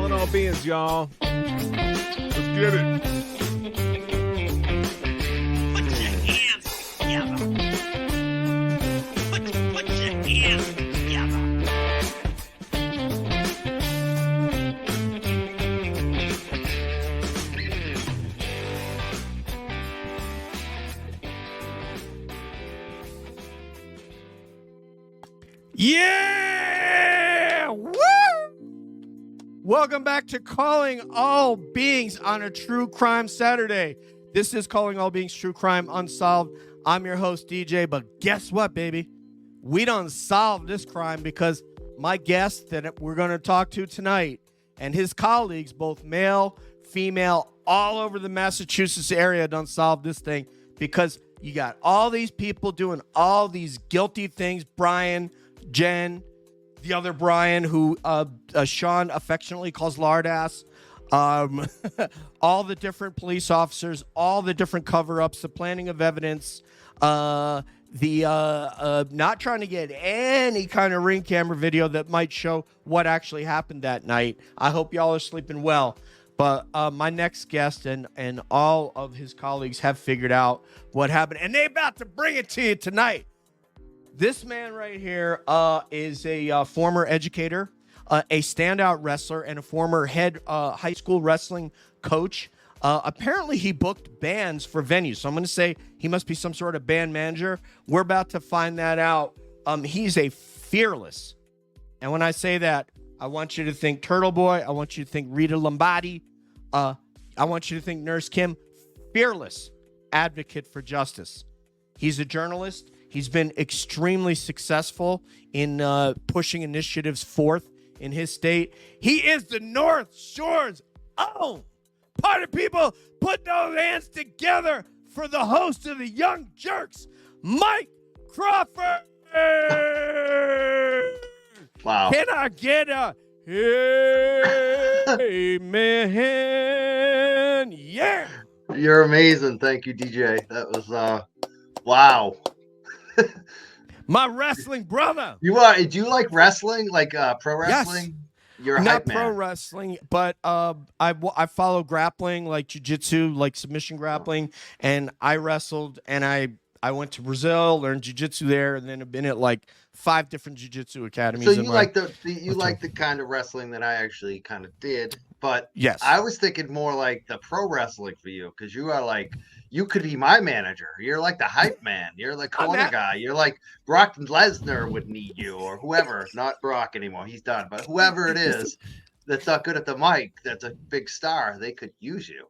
Calling all beings, y'all. Let's get it. Put your hands together. Put your hands together. Yeah! Woo! Welcome back to Calling All Beings on a True Crime Saturday. This is Calling All Beings True Crime Unsolved. I'm your host, DJ, but guess what, baby? We don't solve this crime because my guest that we're going to talk to tonight and his colleagues, both male, female, all over the Massachusetts area, don't solve this thing because you got all these people doing all these guilty things. Brian, Jen, the other Brian, who Sean affectionately calls Lardass, all the different police officers, all the different cover-ups, the planning of evidence, not trying to get any kind of ring camera video that might show what actually happened that night. I hope y'all are sleeping well. But my next guest and all of his colleagues have figured out what happened, and they're about to bring it to you tonight. This man right here is a former educator, a standout wrestler, and a former head high school wrestling coach. Apparently, he booked bands for venues. So I'm going to say he must be some sort of band manager. We're about to find that out. He's a fearless. And when I say that, I want you to think Turtle Boy. I want you to think Rita Lombardi. I want you to think Nurse Kim. Fearless advocate for justice. He's a journalist. He's been extremely successful in pushing initiatives forth in his state. He is the North Shore's own. Party people, put those hands together for the host of the Young Jurks, Mike Crawford. Wow. Can I get a amen? Yeah. You're amazing. Thank you, DJ. That was, wow. My wrestling brother. Do you like wrestling? Like pro wrestling? Yes. You're a Not hype man. pro wrestling, but I follow grappling, like jiu-jitsu, like submission grappling, and I wrestled, and I went to Brazil, learned jiu-jitsu there, and then I've been at like 5 different jiu-jitsu academies. So you like the kind of wrestling that I actually kind of did, but yes, I was thinking more like the pro wrestling for you, because you are like, you could be my manager. You're like the hype man. You're the corner guy. You're like Brock Lesnar would need you, or whoever. Not Brock anymore. He's done. But whoever it is that's not good at the mic, that's a big star, they could use you.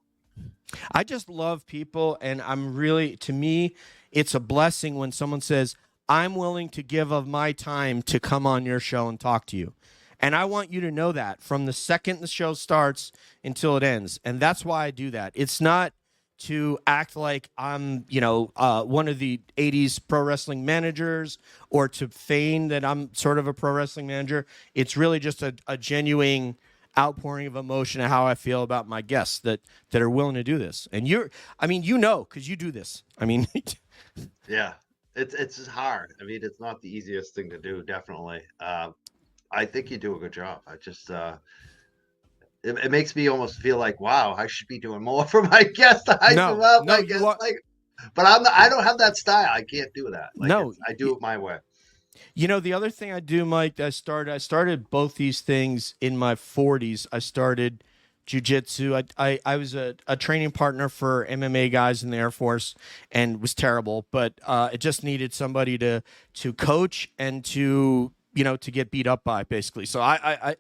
I just love people, and to me, it's a blessing when someone says, I'm willing to give of my time to come on your show and talk to you. And I want you to know that from the second the show starts until it ends. And that's why I do that. It's not to act like I'm, one of the 80s pro wrestling managers, or to feign that I'm sort of a pro wrestling manager. It's really just a genuine outpouring of emotion of how I feel about my guests that are willing to do this. And because you do this. Yeah, it's just hard. It's not the easiest thing to do, definitely. I think you do a good job. I just, it makes me almost feel like, wow, I should be doing more for my guests to hype them up. But I don't have that style. I can't do that. I do it my way. The other thing I do, Mike, I started both these things in my 40s. I started jiu-jitsu. I was a training partner for MMA guys in the Air Force, and was terrible, but it just needed somebody to coach and to get beat up by, basically. So I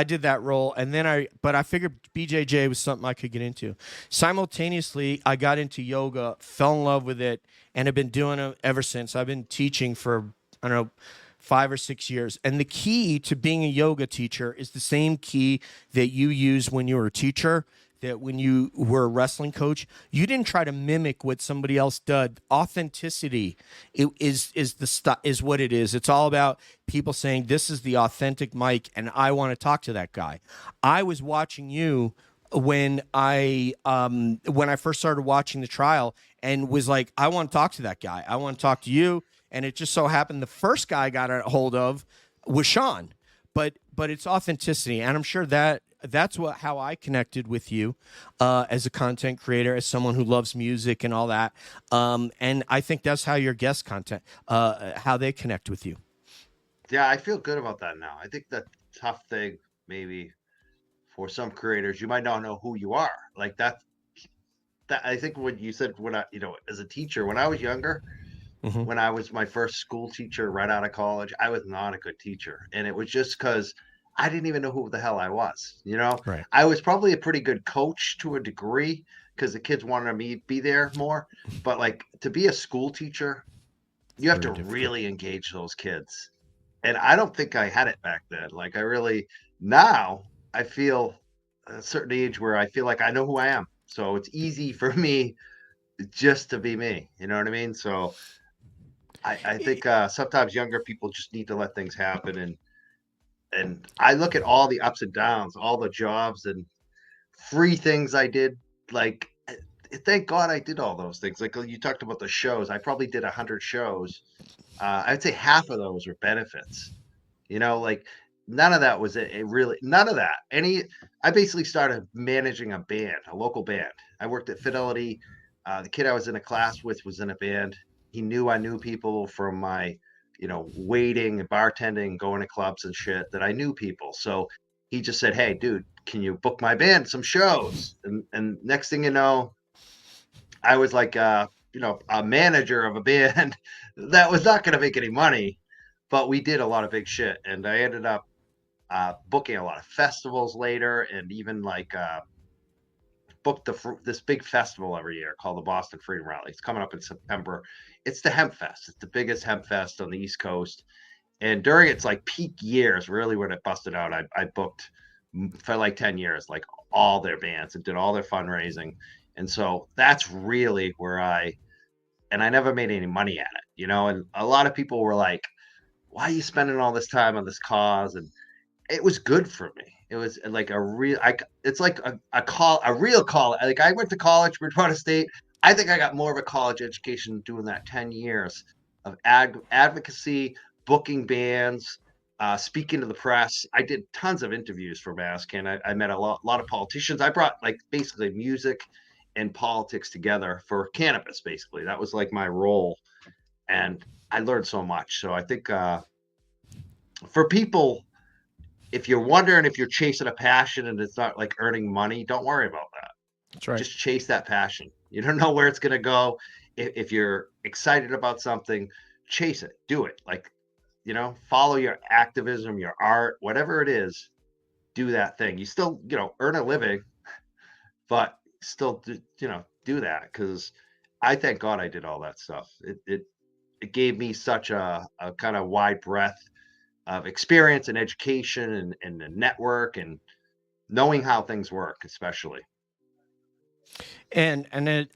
did that role, and then I figured BJJ was something I could get into. Simultaneously, I got into yoga, fell in love with it, and have been doing it ever since. I've been teaching for, 5 or 6 years. And the key to being a yoga teacher is the same key that you use when you were a teacher, that when you were a wrestling coach. You didn't try to mimic what somebody else did. Authenticity is what it is. It's all about people saying, this is the authentic Mike, and I want to talk to that guy. I was watching you when I first started watching the trial, and was like, I want to talk to that guy. I want to talk to you. And it just so happened the first guy I got a hold of was Sean. But it's authenticity, and I'm sure that that's how I connected with you as a content creator, as someone who loves music and all that. And I think that's how your guest content, how they connect with you. Yeah, I feel good about that now. I think the tough thing maybe for some creators, you might not know who you are. Like that I think what you said when I, as a teacher, when I was younger, Mm-hmm. when I was my first school teacher right out of college, I was not a good teacher. And it was just because I didn't even know who the hell I was. Right. I was probably a pretty good coach to a degree because the kids wanted me to be there more. But like to be a school teacher, you have to Very difficult. really engage those kids. And I don't think I had it back then. Like now I feel a certain age where I feel like I know who I am. So it's easy for me just to be me. You know what I mean? So I think sometimes younger people just need to let things happen, and I look at all the ups and downs, all the jobs and free things I did. Like, thank God I did all those things. Like you talked about the shows, I probably did 100 shows. I'd say half of those were benefits. Like none of that was really none of that. I basically started managing a band, a local band. I worked at Fidelity. The kid I was in a class with was in a band. He knew I knew people from my, waiting and bartending, going to clubs and shit, that I knew people. So he just said, "Hey, dude, can you book my band some shows?" And next thing you know, I was like, a manager of a band that was not going to make any money, but we did a lot of big shit. And I ended up booking a lot of festivals later, and even like booked this big festival every year called the Boston Freedom Rally. It's coming up in September. It's the Hemp Fest. It's the biggest hemp fest on the East Coast. And during its like peak years, really when it busted out, I booked for like 10 years, like all their bands and did all their fundraising. And so that's really where I never made any money at it, and a lot of people were like, "Why are you spending all this time on this cause?" And it was good for me. It was like it's like a real college. Like I went to college, Bridgewater State. I think I got more of a college education doing that 10 years of advocacy, booking bands, speaking to the press. I did tons of interviews for Maskin. I met a lot of politicians. I brought like basically music and politics together for cannabis. Basically, that was like my role, and I learned so much. So I think for people, if you're wondering if you're chasing a passion and it's not like earning money, don't worry about that. That's right. Just chase that passion. You don't know where it's going to go. If you're excited about something, chase it, do it. Like, follow your activism, your art, whatever it is, do that thing. You still, earn a living, but still, do that. Because I thank God I did all that stuff. It gave me such a kind of wide breadth of experience and education and the network and knowing how things work, especially. And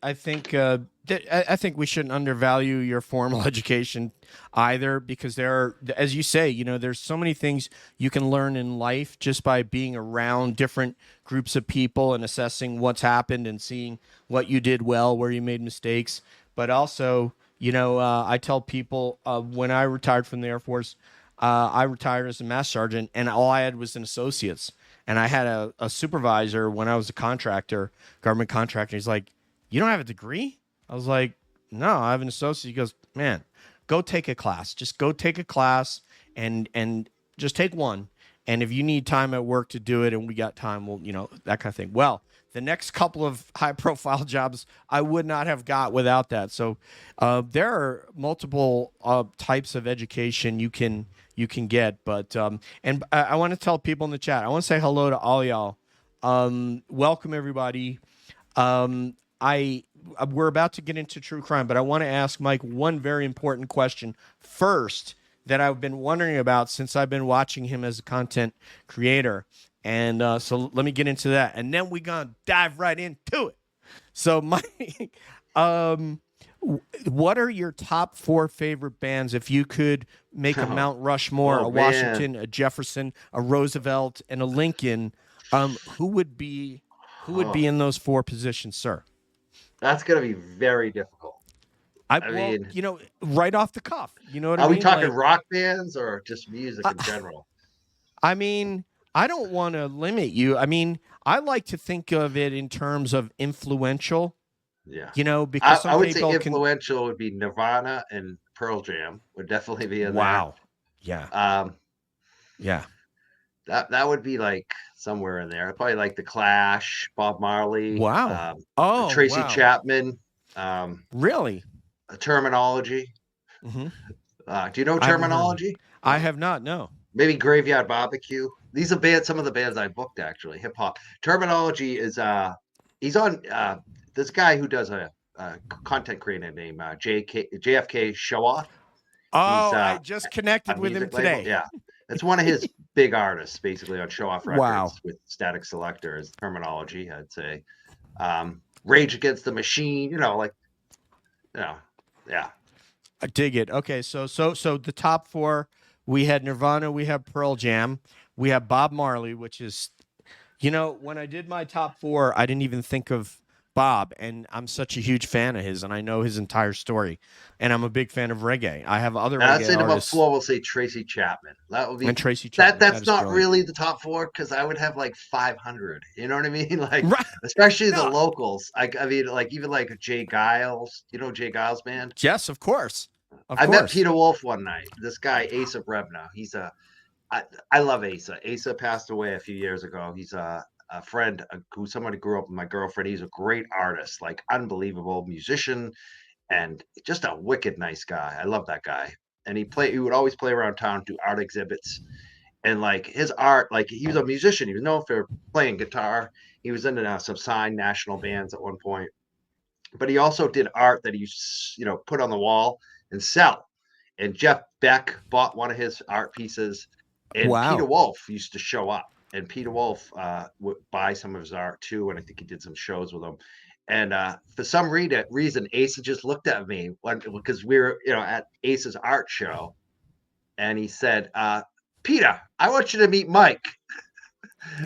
I think I think we shouldn't undervalue your formal education either, because there are, as you say, there's so many things you can learn in life just by being around different groups of people and assessing what's happened and seeing what you did well, where you made mistakes. But also, I tell people when I retired from the Air Force, I retired as a master sergeant, and all I had was an associate's. And I had a supervisor when I was a contractor, government contractor. He's like, "You don't have a degree?" I was like, "No, I have an associate." He goes, "Man, go take a class. Just go take a class and just take one. And if you need time at work to do it and we got time, well, that kind of thing." Well, the next couple of high profile jobs I would not have got without that. So there are multiple types of education you can get. But and I want to tell people in the chat, I want to say hello to all y'all. Welcome everybody. We're about to get into true crime, but I want to ask Mike one very important question first that I've been wondering about since I've been watching him as a content creator. And so let me get into that, and then we're gonna dive right into it. So Mike, what are your top 4 favorite bands? If you could make a Mount Rushmore, a Washington, a Jefferson, a Roosevelt, and a Lincoln, who would be in those 4 positions, sir? That's gonna be very difficult. I mean, right off the cuff. You know what I mean? Are we talking rock bands or just music in general? I mean, I don't want to limit you. I mean, I like to think of it in terms of influential, Yeah. because I some would say people can. influential would be Nirvana and Pearl Jam would definitely be in there. Wow. Yeah. Um, Yeah. that would be like somewhere in there. Probably like the Clash, Bob Marley, Wow. Oh, Tracy wow. Chapman, Really? Terminology. Hmm. Do you know I haven't heard of them. Terminology? I have not. No. Maybe Graveyard Barbecue. These are bands, some of the bands I booked actually, hip hop. Terminology is he's on this guy who does a content creator named JFK Show Off. He's Oh, I just a connected with him music label. today. Yeah. It's one of his big artists basically on Show Off Wow. Records with Static Selector as Terminology, I'd say. Rage Against the Machine, like yeah. I dig it. Okay, so the top four, we had Nirvana, we have Pearl Jam, we have Bob Marley, which is, when I did my top four, I didn't even think of Bob, and I'm such a huge fan of his, and I know his entire story, and I'm a big fan of reggae. I have other I'd reggae say number artists, 4 we'll say Tracy Chapman. That would be and Tracy Chapman. that's is not brilliant. really the top 4 because I would have like 500. You know what I mean? Like Right. especially the No. locals. I mean, like even like Jay Giles. You know Jay Giles band? Yes, of course. I met Peter Wolf one night. This guy Asa Brebna. I love Asa. Asa passed away a few years ago. He's a friend who somebody grew up with my girlfriend. He's a great artist, like unbelievable musician, and just a wicked nice guy. I love that guy. And he would always play around town, do art exhibits, and like his art, like he was a musician. He was known for playing guitar. He was in some signed national bands at one point, but he also did art that he put on the wall and sell. And Jeff Beck bought one of his art pieces, and Wow. Peter Wolf used to show up, and Peter Wolf would buy some of his art too, and I think he did some shows with him. And for some reason, Asa just looked at me because we were, at Asa's art show, and he said, "Peter, I want you to meet Mike."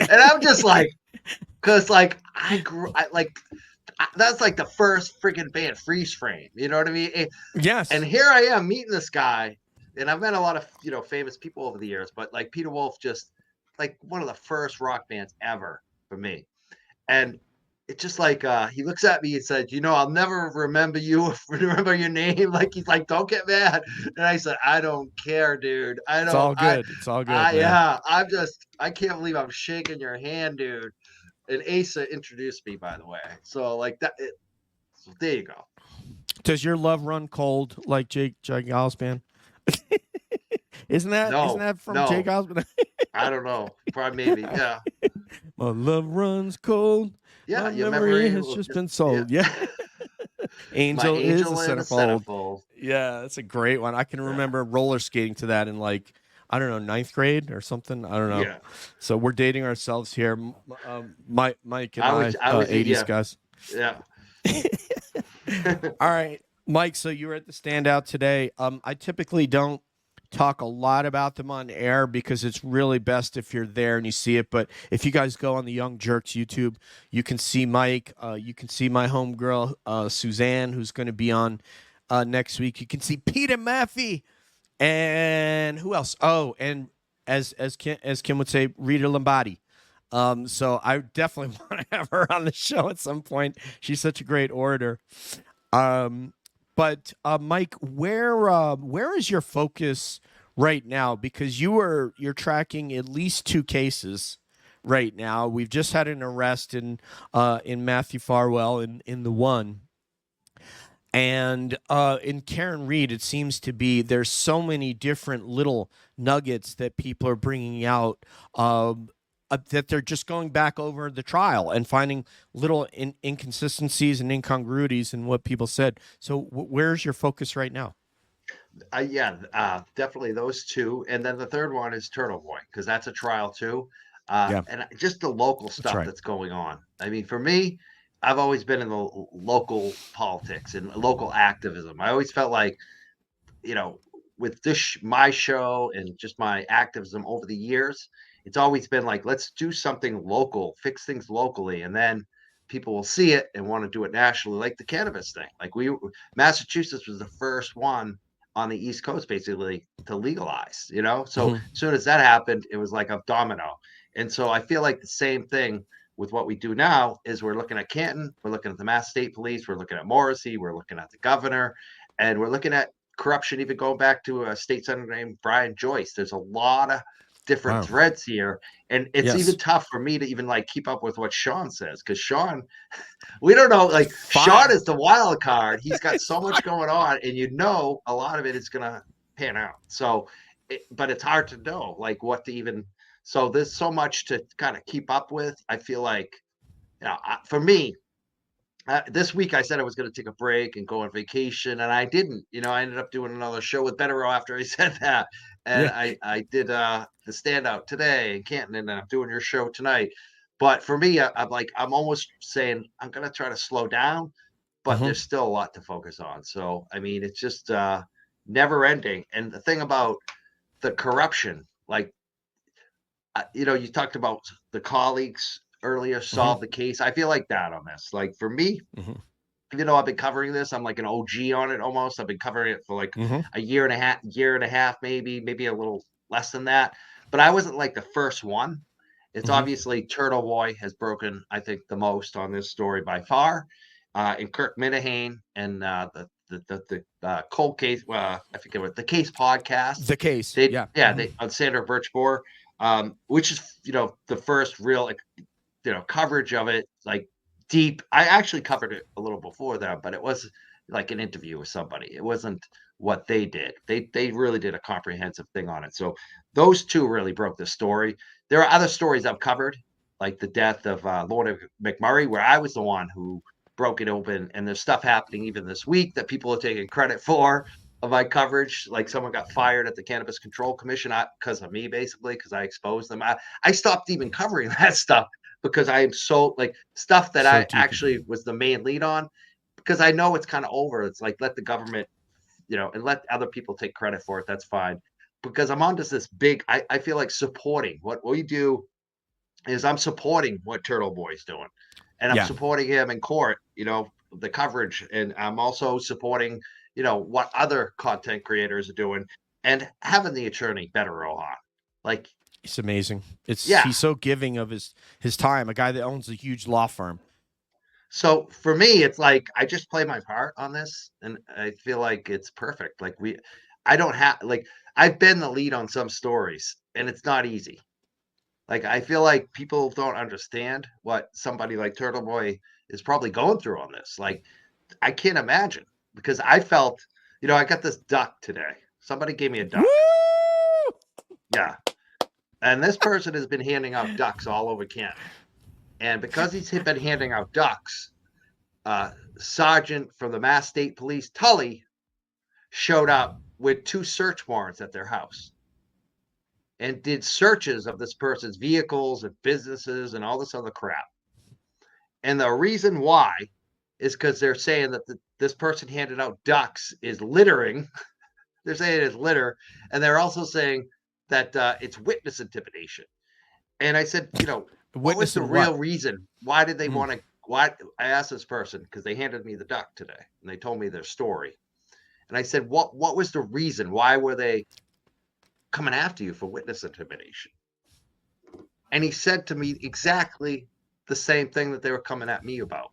And I'm just like, because like that's like the first freaking band, Freeze Frame. You know what I mean? Yes. And here I am meeting this guy, and I've met a lot of famous people over the years, but like Peter Wolf, just like one of the first rock bands ever for me. And it's just like he looks at me and said, "I'll never remember you, remember your name." Like he's like, "Don't get mad." And I said, "I don't care, dude. I don't." It's all good. It's all good. Yeah, I can't believe I'm shaking your hand, dude. And Asa introduced me, by the way. So like that. So there you go. Does your love run cold like Jake Giles band? Isn't that from no. Jake Giles? I don't know. Probably maybe. Yeah. My love runs cold. Yeah. My Your memory has just been sold. Yeah. Angel is a centerfold. Yeah, that's a great one. I can remember roller skating to that in like, I don't know, 9th grade or something. I don't know. Yeah. So we're dating ourselves here. Mike and I was 80s guys. Yeah. All right, Mike. So you were at the Standout today. I typically don't talk a lot about them on air because it's really best if you're there and you see it. But if you guys go on the Young Jurks YouTube, you can see Mike. You can see my homegirl, Suzanne, who's going to be on next week. You can see Peter Maffey. And who else? Oh, and as Kim would say, Rita Lombardi. So I definitely want to have her on the show at some point. She's such a great orator. But Mike, where is your focus right now? Because you're tracking at least 2 cases right now. We've just had an arrest in Matthew Farwell in the one. And in Karen Read, it seems to be there's so many different little nuggets that people are bringing out that they're just going back over the trial and finding little inconsistencies and incongruities in what people said. So where's your focus right now? Definitely those 2. And then the third one is Turtle Boy, because that's a trial too. And just the local stuff that's going on. I mean, for me, I've always been in the local politics and local activism. I always felt like, with my show and just my activism over the years, it's always been like, let's do something local, fix things locally, and then people will see it and want to do it nationally, like the cannabis thing. Like Massachusetts was the first one on the East Coast basically to legalize, So as soon as that happened, it was like a domino. And so I feel like the same thing with what we do now is we're looking at Canton, we're looking at the Mass State Police, we're looking at Morrissey, we're looking at the governor, and we're looking at corruption, even going back to a state senator named Brian Joyce. There's a lot of different threads here. And it's even tough for me to even like keep up with what Sean says, because Sean, we don't know, like Sean is the wild card. He's got so much going on, and a lot of it is going to pan out. So, but it's hard to know like what to even, so there's so much to kind of keep up with. I feel like, for me, this week I said I was going to take a break and go on vacation, and I didn't. I ended up doing another show with Bettero after I said that, and I did the standout today in Canton, and I'm doing your show tonight. But for me, I'm almost saying I'm going to try to slow down, but there's still a lot to focus on. So I mean, it's just never ending. And the thing about the corruption, like you talked about the colleagues earlier solve the case. I feel like that on this. Like for me, even though I've been covering this, I'm like an OG on it almost. I've been covering it for like a year and a half, maybe a little less than that. But I wasn't like the first one. It's obviously Turtle Boy has broken, I think, the most on this story by far. And Kirk Minihane and the cold case, I forget what the case podcast. The case, they on Sandra Birchmore, which is the first real coverage of it, like deep. I actually covered it a little before that, but it was like an interview with somebody. It wasn't what they did. They really did a comprehensive thing on it. So those two really broke the story. There are other stories I've covered, like the death of Lord McMurray, where I was the one who broke it open, and there's stuff happening even this week that people are taking credit for of my coverage. Like someone got fired at the Cannabis Control Commission because of me, basically, because I exposed them. I stopped even covering that stuff because I am so like stuff that I actually was the main lead on, because I know it's kind of over. It's like, let the government, and let other people take credit for it. That's fine. Because I'm on just this big, I feel like supporting what we do is I'm supporting what Turtle Boy's doing, and I'm supporting him in court, the coverage. And I'm also supporting, what other content creators are doing, and having the attorney Bettero on. Like, it's amazing. He's so giving of his time, a guy that owns a huge law firm. So for me, it's like I just play my part on this, and I feel like it's perfect. Like I don't have I've been the lead on some stories, and it's not easy. Like I feel like people don't understand what somebody like Turtle Boy is probably going through on this. Like I can't imagine, because I felt, I got this duck today. Somebody gave me a duck. Woo! Yeah. And this person has been handing out ducks all over Canada. And because he's been handing out ducks, Sergeant from the Mass State Police, Tully, showed up with 2 search warrants at their house and did searches of this person's vehicles and businesses and all this other crap. And the reason why is because they're saying that this person handed out ducks is littering. They're saying it's litter. And they're also saying that it's witness intimidation. And I said, what was the real reason? Why did they want to? I asked this person, because they handed me the duck today, and they told me their story. And I said, what was the reason? Why were they coming after you for witness intimidation? And he said to me exactly the same thing that they were coming at me about.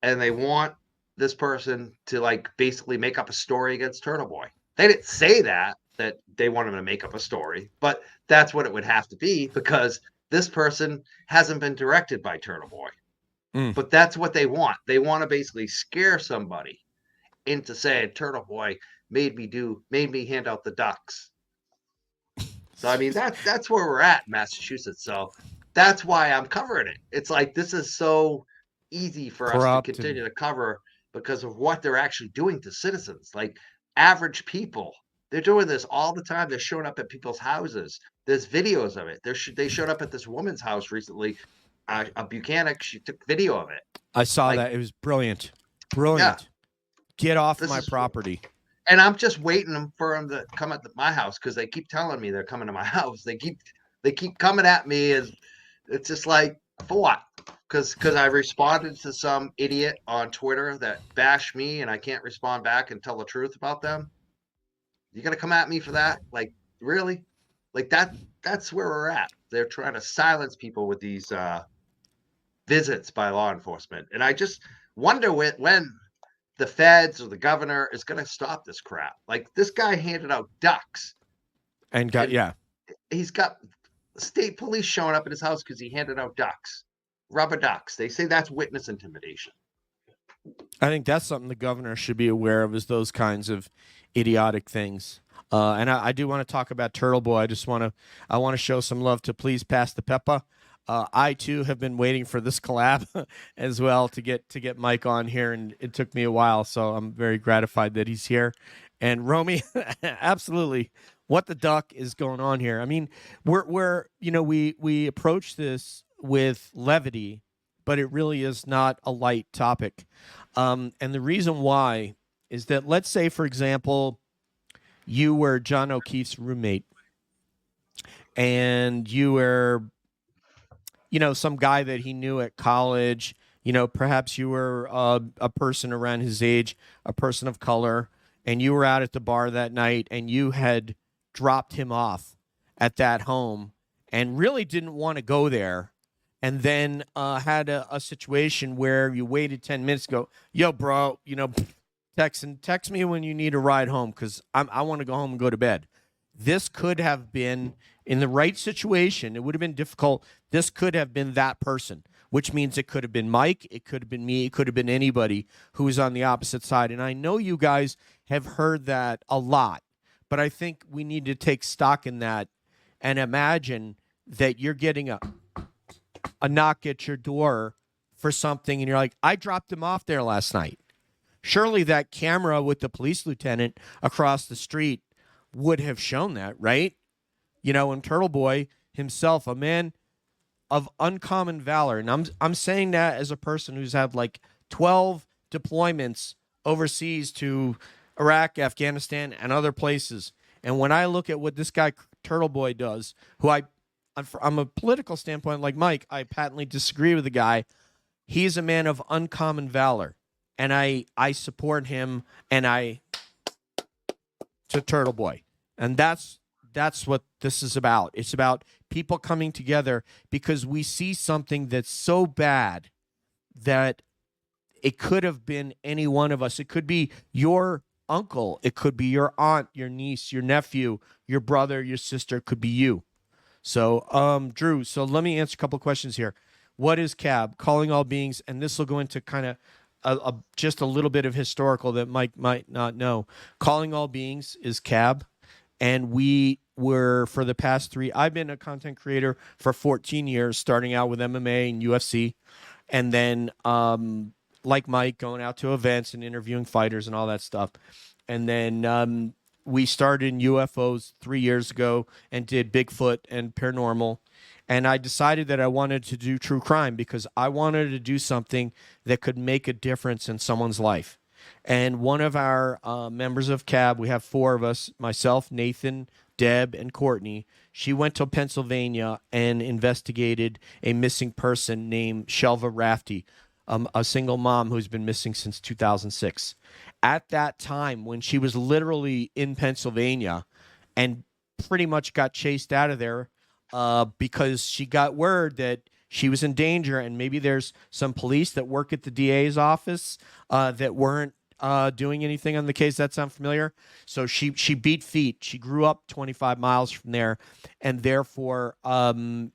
And they want this person to basically make up a story against Turtle Boy. They didn't say that they want him to make up a story, but that's what it would have to be, because this person hasn't been directed by Turtle Boy. But that's what they want. They want to basically scare somebody into saying Turtle Boy made me hand out the ducks. So I mean, that's where we're at in Massachusetts. So that's why I'm covering it. It's like, this is so easy for us to continue to cover because of what they're actually doing to citizens, like average people. They're doing this all the time. They're showing up at people's houses. There's videos of it. They showed up at this woman's house recently, a Buchanan. She took video of it. I saw that. It was brilliant. Brilliant. Yeah. Get off my property. And I'm just waiting for them to come at my house, because they keep telling me they're coming to my house. They keep coming at me, and it's just like, for what? Because I responded to some idiot on Twitter that bashed me, and I can't respond back and tell the truth about them. You gonna come at me for that? Like, really? Like that's where we're at. They're trying to silence people with these visits by law enforcement. And I just wonder when the feds or the governor is going to stop this crap. Like, this guy handed out ducks. And He's got state police showing up at his house because he handed out ducks, rubber ducks. They say that's witness intimidation. I think that's something the governor should be aware of, is those kinds of idiotic things. And I do want to talk about Turtle Boy. I want to show some love to Please Pass the Peppa. I too have been waiting for this collab as well to get Mike on here, and it took me a while, so I'm very gratified that he's here. And Romy, absolutely, what the duck is going on here? I mean, we approach this with levity, but it really is not a light topic. And the reason why is that, let's say, for example, you were John O'Keefe's roommate, and you were, some guy that he knew at college. Perhaps you were a person around his age, a person of color, and you were out at the bar that night, and you had dropped him off at that home and really didn't want to go there. And then had a situation where you waited 10 minutes to go, yo, bro, text me when you need a ride home, because I want to go home and go to bed. This could have been, in the right situation, it would have been difficult. This could have been that person, which means it could have been Mike, it could have been me, it could have been anybody who was on the opposite side. And I know you guys have heard that a lot, but I think we need to take stock in that and imagine that you're getting a knock at your door for something, and you're like, I dropped him off there last night. Surely that camera with the police lieutenant across the street would have shown that, right? And Turtle Boy himself, a man of uncommon valor, and I'm saying that as a person who's had like 12 deployments overseas to Iraq, Afghanistan, and other places. And when I look at what this guy Turtle Boy does, who I'm a political standpoint, like Mike, I patently disagree with the guy. He's a man of uncommon valor, and I support him, and to Turtle Boy. And that's what this is about. It's about people coming together because we see something that's so bad that it could have been any one of us. It could be your uncle. It could be your aunt, your niece, your nephew, your brother, your sister. It could be you. So, Drew, so let me answer a couple of questions here. What is CAB? Calling all beings, and this will go into kind of just a little bit of historical that Mike might not know. Calling all beings is CAB, and we were, for the past I've been a content creator for 14 years, starting out with MMA and UFC, and then, like Mike, going out to events and interviewing fighters and all that stuff. And then we started in UFOs 3 years ago and did Bigfoot and paranormal. And I decided that I wanted to do true crime because I wanted to do something that could make a difference in someone's life. And one of our members of CAB, we have 4 of us, myself, Nathan, Deb, and Courtney. She went to Pennsylvania and investigated a missing person named Shelva Rafty, a single mom who's been missing since 2006. At that time, when she was literally in Pennsylvania and pretty much got chased out of there because she got word that she was in danger, and maybe there's some police that work at the DA's office that weren't doing anything on the case. That sound familiar? So she beat feet. She grew up 25 miles from there, and therefore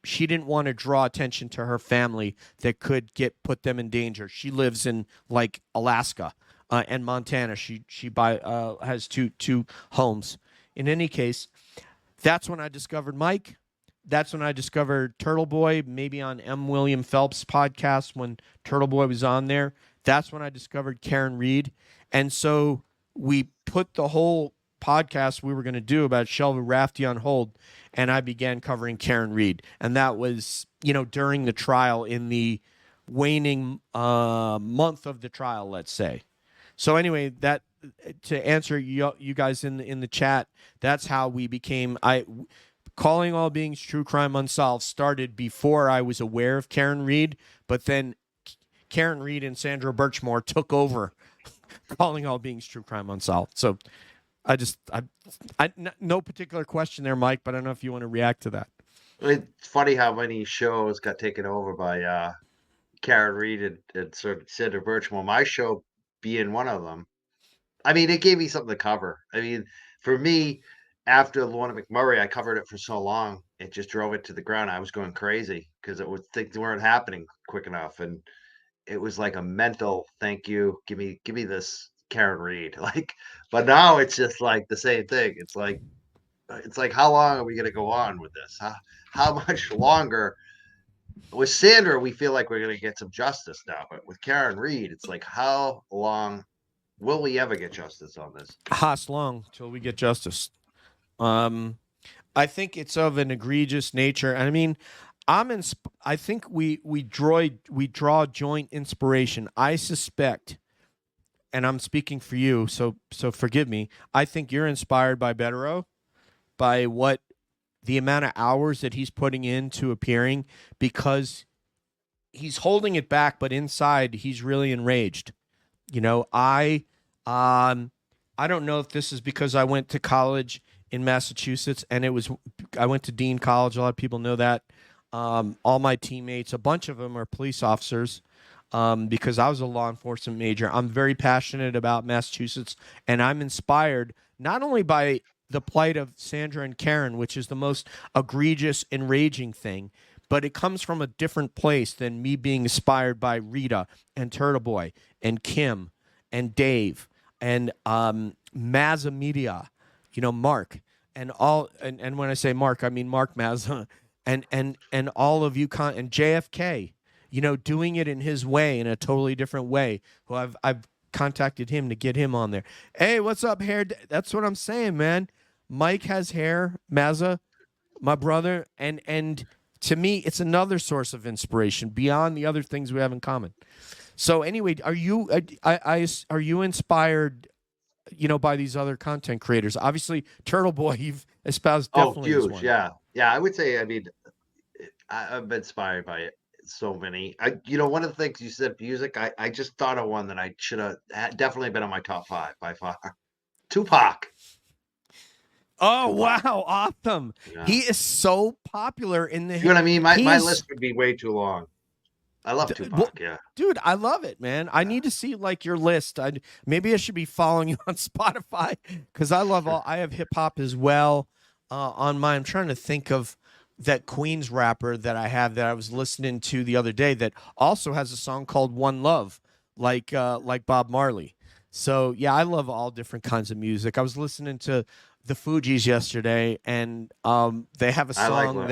she didn't want to draw attention to her family that could put them in danger. She lives in like Alaska and Montana. She has two homes. In any case, that's when I discovered Mike. That's when I discovered Turtle Boy, maybe on M. William Phelps' podcast when Turtle Boy was on there. That's when I discovered Karen Read. And so we put the whole podcast we were going to do about Shelva Rafty on hold, and I began covering Karen Read. And that was, during the trial, in the waning month of the trial, let's say. So anyway, that to answer you guys in the chat, that's how we became. Calling All Beings True Crime Unsolved started before I was aware of Karen Read, but then Karen Read and Sandra Birchmore took over Calling All Beings True Crime Unsolved. So I no particular question there, Mike, but I don't know if you want to react to that. It's funny how many shows got taken over by Karen Reed and sort of Sandra Birchmore. My show being one of them. I mean, it gave me something to cover. I mean, for me, after Lorna McMurray, I covered it for so long, it just drove it to the ground. I was going crazy because things weren't happening quick enough, and it was like a mental thank you. Give me this Karen Reed. Like, but now it's just like the same thing. It's like how long are we gonna go on with this? How much longer? With Sandra, we feel like we're gonna get some justice now, but with Karen Reed, it's like how long will we ever get justice on this? Haas long till we get justice. I think it's of an egregious nature. I mean, I think we draw joint inspiration. I suspect, and I'm speaking for you, so forgive me. I think you're inspired by Bettero, by what the amount of hours that he's putting into appearing, because he's holding it back, but inside he's really enraged. You know, I don't know if this is because I went to college in Massachusetts, and I went to Dean College. A lot of people know that. All my teammates, a bunch of them are police officers, because I was a law enforcement major. I'm very passionate about Massachusetts, and I'm inspired not only by the plight of Sandra and Karen, which is the most egregious, enraging thing, but it comes from a different place than me being inspired by Rita and Turtle Boy and Kim and Dave and Mazza Media, Mark and all. And when I say Mark, I mean Mark Mazza and all of you and JFK, doing it in his way, in a totally different way. Who I've contacted him to get him on there. Hey, what's up, hair? That's what I'm saying, man. Mike has hair, Mazza, my brother, and to me, it's another source of inspiration beyond the other things we have in common. So anyway, are you inspired, by these other content creators? Obviously, Turtle Boy, you've espoused definitely huge, one. yeah. I would say. I mean, I've been inspired by it. So many. One of the things you said, music. I just thought of one that I should have definitely been on my top 5 by far. Tupac. Oh, Tupac. wow, awesome! Yeah. He is so popular in the. You know what I mean? My list would be way too long. I love Tupac. Yeah, dude, I love it, man. I need to see like your list. Maybe I should be following you on Spotify because I love I have hip hop as well on mine. I'm trying to think of that Queens rapper that I have that I was listening to the other day that also has a song called One Love, like Bob Marley. So yeah, I love all different kinds of music. I was listening to the Fugees yesterday, and they have a song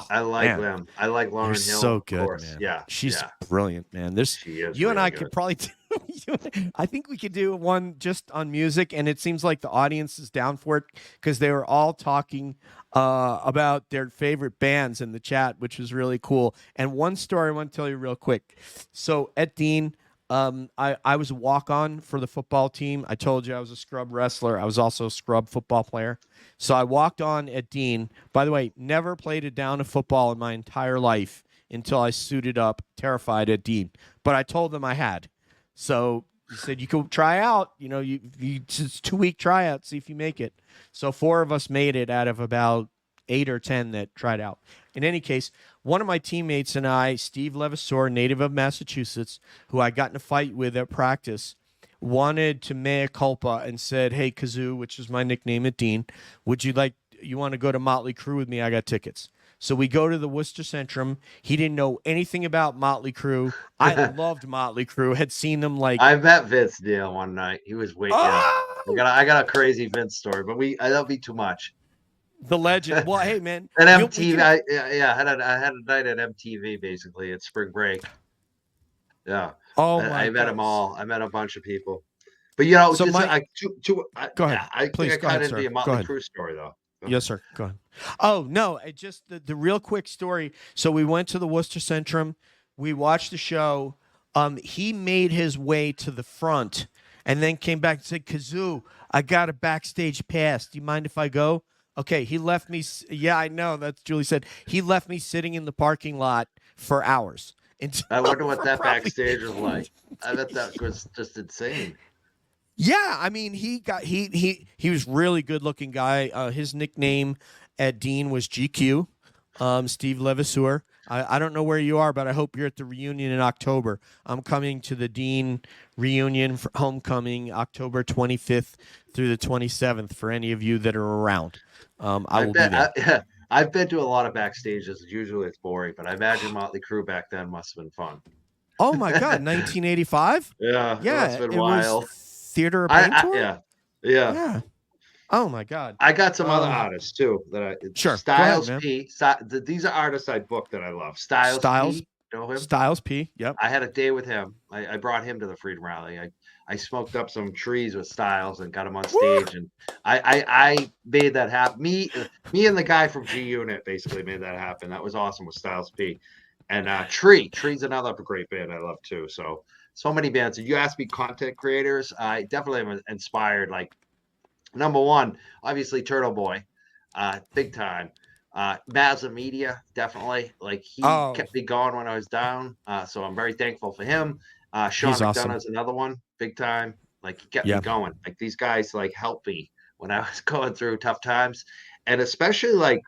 I like them. I like Lauryn Hill. So good, of course. Man. Yeah, she's brilliant, man. She is you really and I good. could probably I think we could do one just on music, and it seems like the audience is down for it because they were all talking about their favorite bands in the chat, which was really cool. And one story I want to tell you real quick. So at Dean, I was a walk-on for the football team. I told you I was a scrub wrestler. I was also a scrub football player. So I walked on at Dean. By the way, never played a down of football in my entire life until I suited up, terrified at Dean. But I told them I had. So he said, you could try out. It's 2-week tryout, see if you make it. So 4 of us made it out of about 8 or 10 that tried out. In any case, one of my teammates and I, Steve Levasseur, native of Massachusetts, who I got in a fight with at practice, wanted to mea culpa and said, hey, Kazoo, which is my nickname at Dean, you want to go to Motley Crue with me? I got tickets. So we go to the Worcester Centrum. He didn't know anything about Motley Crue. I loved Motley Crue, had seen them like... I met Vince Neil one night. He was waiting. I got a crazy Vince story, but that'll be too much. The legend. Well, hey, man. At MTV, I had a night at MTV, basically, at spring break. Yeah. Oh, I met them all. I met a bunch of people. But, so go ahead. I Please, think I kind of be a Motley Crue story, though. Yes, sir. Go ahead. Oh, no, just the real quick story. So we went to the Worcester Centrum. We watched the show. He made his way to the front and then came back and said, Kazoo, I got a backstage pass. Do you mind if I go? Okay, he left me. Yeah, I know. That's Julie said. He left me sitting in the parking lot for hours. I wonder what that backstage was like. I bet that was just insane. Yeah, I mean, he was really good looking guy. His nickname at Dean was GQ. Steve Levasseur. I don't know where you are, but I hope you're at the reunion in October. I'm coming to the Dean reunion for homecoming October 25th through the 27th for any of you that are around. I will be there. I've been to a lot of backstages. Usually it's boring, but I imagine Motley Crue back then must have been fun. Oh my God, 1985? Yeah, it Yeah, must have been it wild. was Theater of Pain tour? Yeah. Yeah. Oh my God. I got some other artists too that I Sure. Styles Go ahead, P. These are artists I booked that I love. Styles P. You know him? Styles P. Yep. I had a day with him. I brought him to the Freedom Rally. I smoked up some trees with Styles and got him on stage, and I made that happen. Me and the guy from G Unit basically made that happen. That was awesome with Styles P. And Tree's another great band I love too. So many bands. If you ask me content creators, I definitely am inspired. Like number one, obviously Turtle Boy, big time. Mazza Media, definitely. Like he kept me going when I was down. So I'm very thankful for him. Sean McDonough's another one, big time. Like he kept me going. Like these guys like helped me when I was going through tough times. And especially like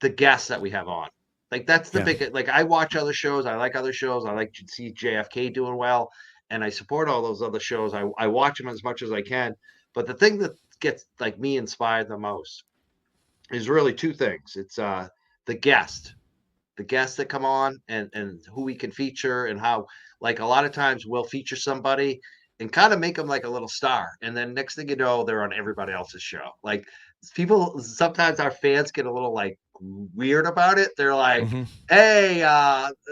the guests that we have on. Like that's the big, like I watch other shows. I like other shows. I like to see JFK doing well. And I support all those other shows. I watch them as much as I can. But the thing that gets like me inspired the most is really two things. It's the guests that come on and who we can feature and how, like a lot of times we'll feature somebody and kind of make them like a little star. And then next thing you know, they're on everybody else's show. Like people, sometimes our fans get a little like weird about it. They're like, hey,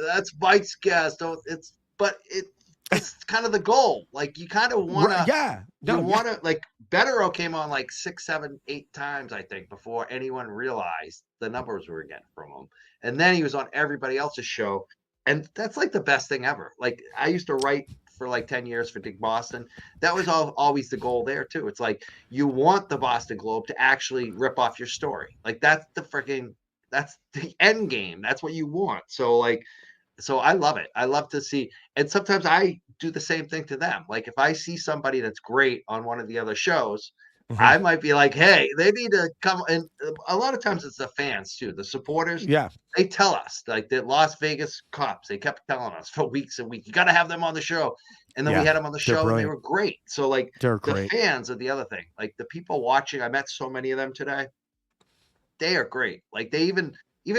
that's Mike's guest. It's kind of the goal. Like you kind of want to, like Bettero came on like 6, 7, 8 times, I think, before anyone realized the numbers we were getting from him. And then he was on everybody else's show. And that's like the best thing ever. Like I used to write for like 10 years for Dick Boston. That was always the goal there too. It's like, you want the Boston Globe to actually rip off your story. Like that's the end game. That's what you want. So I love it. I love to see, and sometimes I do the same thing to them. Like if I see somebody that's great on one of the other shows, I might be like, hey, they need to come. And a lot of times it's the fans too, the supporters. Yeah. They tell us, like the Las Vegas cops, they kept telling us for weeks and weeks, you got to have them on the show. And then we had them on the show and they were great. So like the fans are the other thing. Like the people watching, I met so many of them today. They are great. Like they even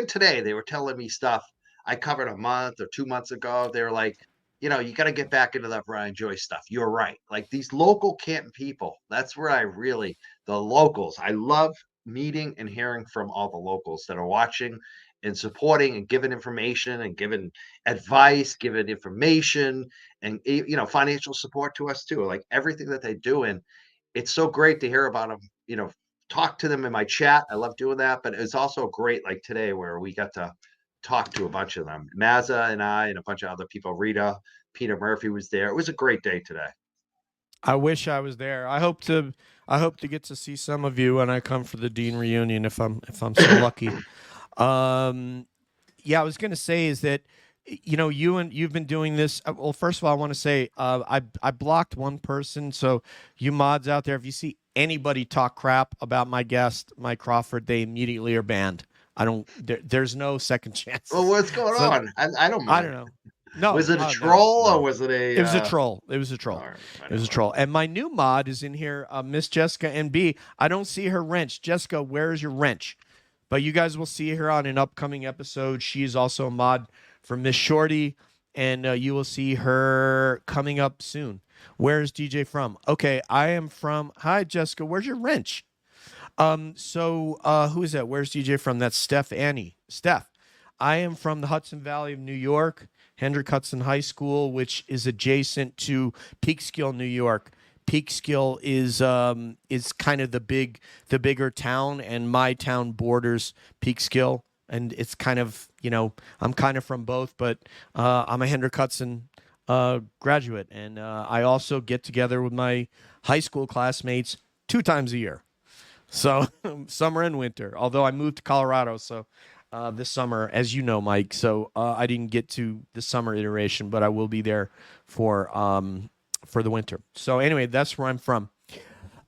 today, they were telling me stuff I covered a month or 2 months ago. They're like, you got to get back into that Brian Joyce stuff. You're right. Like these local Canton people, that's where the locals, I love meeting and hearing from all the locals that are watching and supporting and giving information and giving advice, giving information and, financial support to us too. Like everything that they do. And it's so great to hear about them, talk to them in my chat. I love doing that, but it's also great like today where we got to talk to a bunch of them. Mazza and I and a bunch of other people. Peter Murphy was there. It was a great day today. I wish I was there. I hope to get to see some of you when I come for the Dean reunion if I'm so lucky. I was going to say is that you've been doing this. Well, first of all, I want to say I blocked one person. So you mods out there, if you see anybody talk crap about my guest, Mike Crawford, they immediately are banned. There's no second chance. Well, what's going on? I don't mind. I don't know. No, was it a troll or was it It was a troll. It was a troll. Right, it was a troll. And my new mod is in here, Miss Jessica NB. I don't see her wrench. Jessica, where is your wrench? But you guys will see her on an upcoming episode. She is also a mod for Miss Shorty, and you will see her coming up soon. Where is DJ from? Okay, I am from. Hi, Jessica. Where's your wrench? So who is that? Where's DJ from? That's Steph Annie. Steph, I am from the Hudson Valley of New York, Hendrick Hudson High School, which is adjacent to Peekskill, New York. Peekskill is kind of the bigger town, and my town borders Peekskill, and it's kind of, I'm kind of from both, but I'm a Hendrick Hudson graduate, and I also get together with my high school classmates 2 times a year. So summer and winter, although I moved to Colorado, so this summer, as you know, Mike, so I didn't get to the summer iteration, but I will be there for the winter. So anyway, that's where I'm from.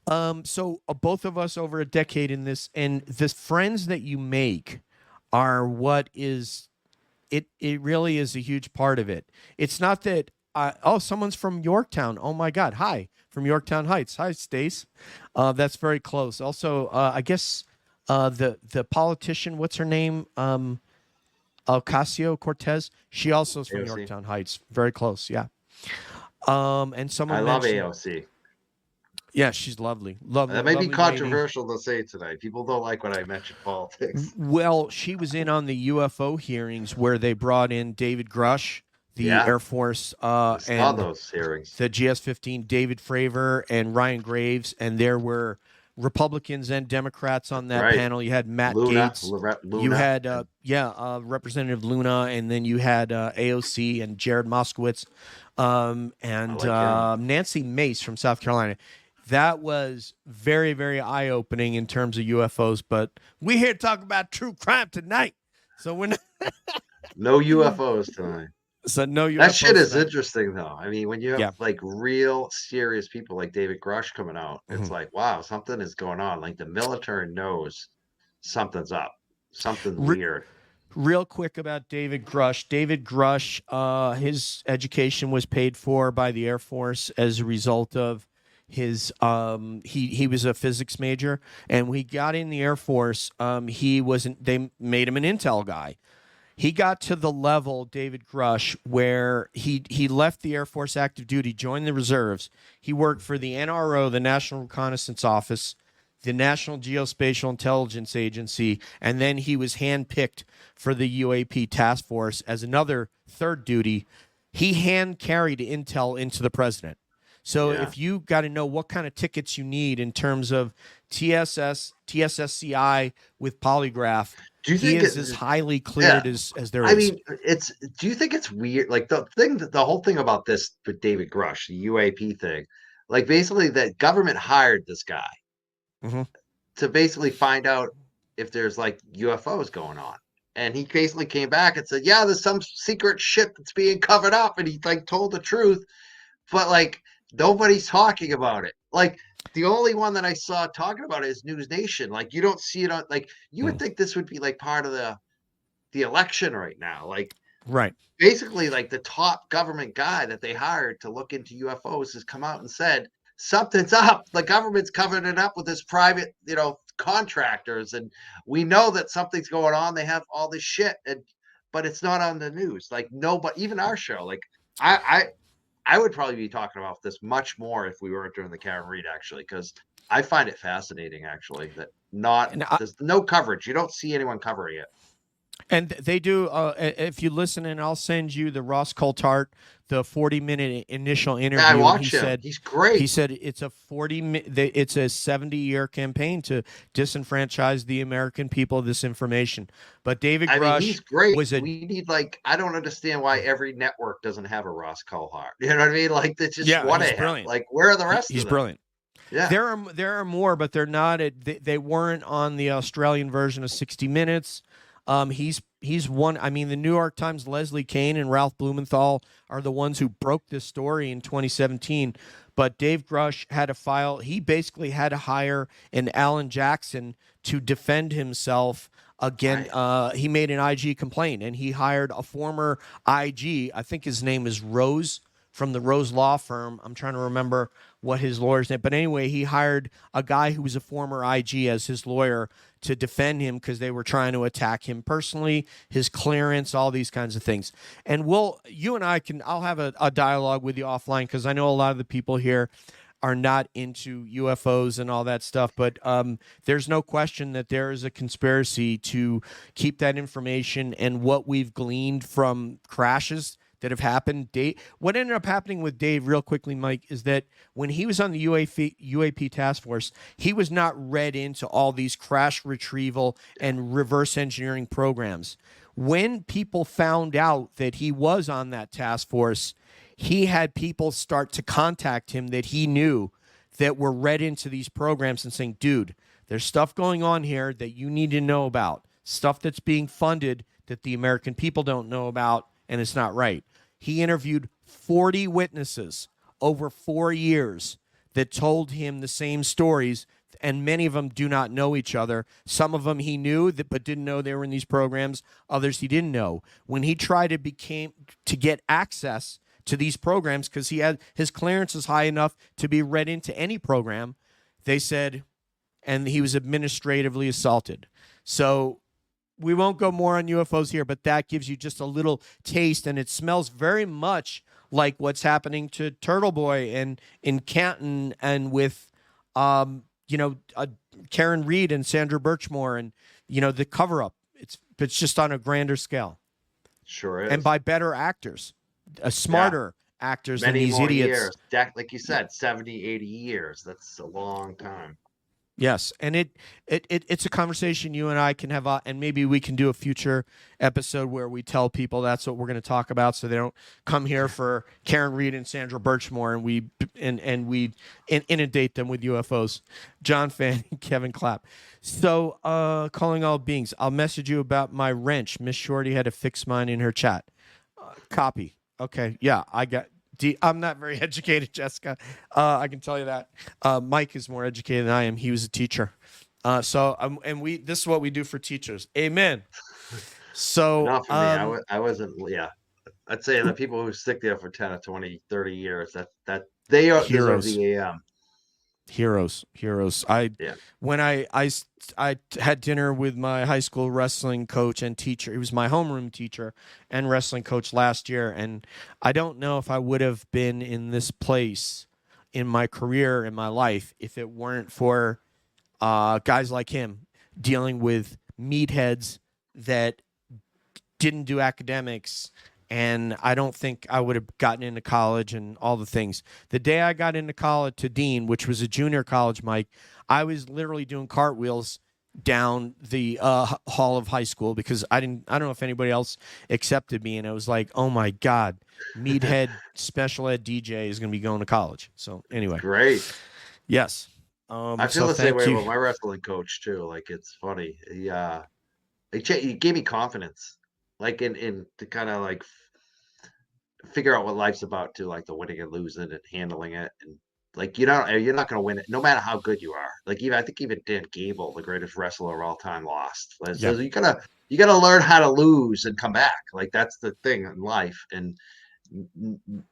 So both of us over a decade in this, and the friends that you make are what is it. It really is a huge part of it. It's not that someone's from Yorktown. Oh my God, hi from Yorktown Heights. Hi, Stace. That's very close. Also, I guess the politician, what's her name? Ocasio-Cortez. She also is from AOC. Yorktown Heights. Very close. Yeah. And someone I love mentioned, AOC. yeah, she's lovely. Lovely. That may be lovely controversial to say tonight. People don't like when I mention politics. Well, she was in on the UFO hearings where they brought in David Grush, the Yeah. Air Force, I saw and those hearings. the GS-15, David Fravor and Ryan Graves, and there were Republicans and Democrats on that Right. panel. You had Matt Luna, Gaetz. Luna. You had, Representative Luna, and then you had AOC and Jared Moskowitz, and Nancy Mace from South Carolina. That was very, very eye-opening in terms of UFOs, but we're here to talk about true crime tonight. So we're not no UFOs tonight. So no UFOs That shit is tonight. interesting, though. I mean, when you have like real serious people like David Grush coming out, it's like, wow, something is going on. Like the military knows something's up, something weird. Real quick about David Grush. David Grush, his education was paid for by the Air Force as a result of his he was a physics major, and when he got in the Air Force, they made him an intel guy. He got to the level, David Grush, where he left the Air Force active duty, joined the reserves. He worked for the NRO, the National Reconnaissance Office, the National Geospatial Intelligence Agency, and then he was handpicked for the UAP task force as another third duty. He hand carried intel into the president. So if you got to know what kind of tickets you need in terms of TSSCI with polygraph, do you think he is as highly cleared as there is. I mean, do you think it's weird? Like the whole thing about this with David Grush, the UAP thing, like basically that government hired this guy to basically find out if there's like UFOs going on. And he basically came back and said, yeah, there's some secret shit that's being covered up. And he like told the truth, but like nobody's talking about it. Like the only one that I saw talking about it is News Nation. Like you don't see it on, like you would think this would be like part of the election right now. Like basically like the top government guy that they hired to look into UFOs has come out and said something's up. The government's covering it up with this private, contractors, and we know that something's going on. They have all this shit, but it's not on the news. Like nobody, even our show. Like I would probably be talking about this much more if we weren't doing the CAB-TCU actually, because I find it fascinating actually that there's no coverage. You don't see anyone covering it. And they do. If you listen, and I'll send you the Ross Coulthart, the 40-minute initial interview. Yeah, I watched him. He's great. He said it's a 70-year campaign to disenfranchise the American people of this information. But David Grush, he's great. We need I don't understand why every network doesn't have a Ross Coulthart. You know what I mean? Like that's just what I have. Like where are the rest? He's of them? Brilliant. Yeah, there are more, but they're not. They weren't on the Australian version of 60 Minutes. He's one. I mean, the New York Times, Leslie Kean and Ralph Blumenthal are the ones who broke this story in 2017. But Dave Grush had to file. He basically had to hire an Alan Jackson to defend himself again. He made an IG complaint, and he hired a former IG. I think his name is Rose from the Rose Law Firm. I'm trying to remember what his lawyer's name. But anyway, he hired a guy who was a former IG as his lawyer to defend him because they were trying to attack him personally, his clearance, all these kinds of things. And I'll have a dialogue with you offline because I know a lot of the people here are not into UFOs and all that stuff, but there's no question that there is a conspiracy to keep that information and what we've gleaned from crashes that have happened. What ended up happening with Dave, real quickly, Mike, is that when he was on the UAP task force, he was not read into all these crash retrieval and reverse engineering programs. When people found out that he was on that task force, he had people start to contact him that he knew that were read into these programs and saying, dude, there's stuff going on here that you need to know about, stuff that's being funded that the American people don't know about, and it's not right. He interviewed 40 witnesses over 4 years that told him the same stories and many of them do not know each other. Some of them he knew that, but didn't know they were in these programs. Others he didn't know. When he tried to get access to these programs, because he had his clearance is high enough to be read into any program, they said, and he was administratively assaulted. So we won't go more on UFOs here, but that gives you just a little taste, and it smells very much like what's happening to Turtle Boy and in Canton, and with Karen Reed and Sandra Birchmore, and the cover up. It's just on a grander scale. Sure is. And by better actors, smarter actors Many than these more idiots. Years. Like you said, 70, 80 years. That's a long time. Yes, and it's a conversation you and I can have, and maybe we can do a future episode where we tell people that's what we're going to talk about, so they don't come here for Karen Reed and Sandra Birchmore, and we inundate them with UFOs. John Fan, Kevin Clapp. So, calling all beings. I'll message you about my wrench. Miss Shorty had to fix mine in her chat. Copy. Okay, yeah, I got. I'm not very educated, Jessica. I can tell you that. Mike is more educated than I am. He was a teacher. This is what we do for teachers. Amen. So not for me. I wasn't. Yeah, I'd say the people who stick there for 10 or 20, 30 years, that they are heroes. Deserve the AM. Heroes. When I had dinner with my high school wrestling coach and teacher. He was my homeroom teacher and wrestling coach last year, and I don't know if I would have been in this place in my career, in my life, if it weren't for guys like him dealing with meatheads that didn't do academics. And I don't think I would have gotten into college and all the things. The day I got into college to Dean, which was a junior college, Mike, I was literally doing cartwheels down the hall of high school because I don't know if anybody else accepted me. And it was like, oh my God, meathead special ed DJ is going to be going to college. So anyway. Great. Yes. I feel the same way with my wrestling coach too. Like, it's funny. He gave me confidence. Like in to kind of like figure out what life's about too, like the winning and losing and handling it, and like you're not going to win it no matter how good you are. Like I think even Dan Gable, the greatest wrestler of all time, lost. So you gotta learn how to lose and come back. Like that's the thing in life, and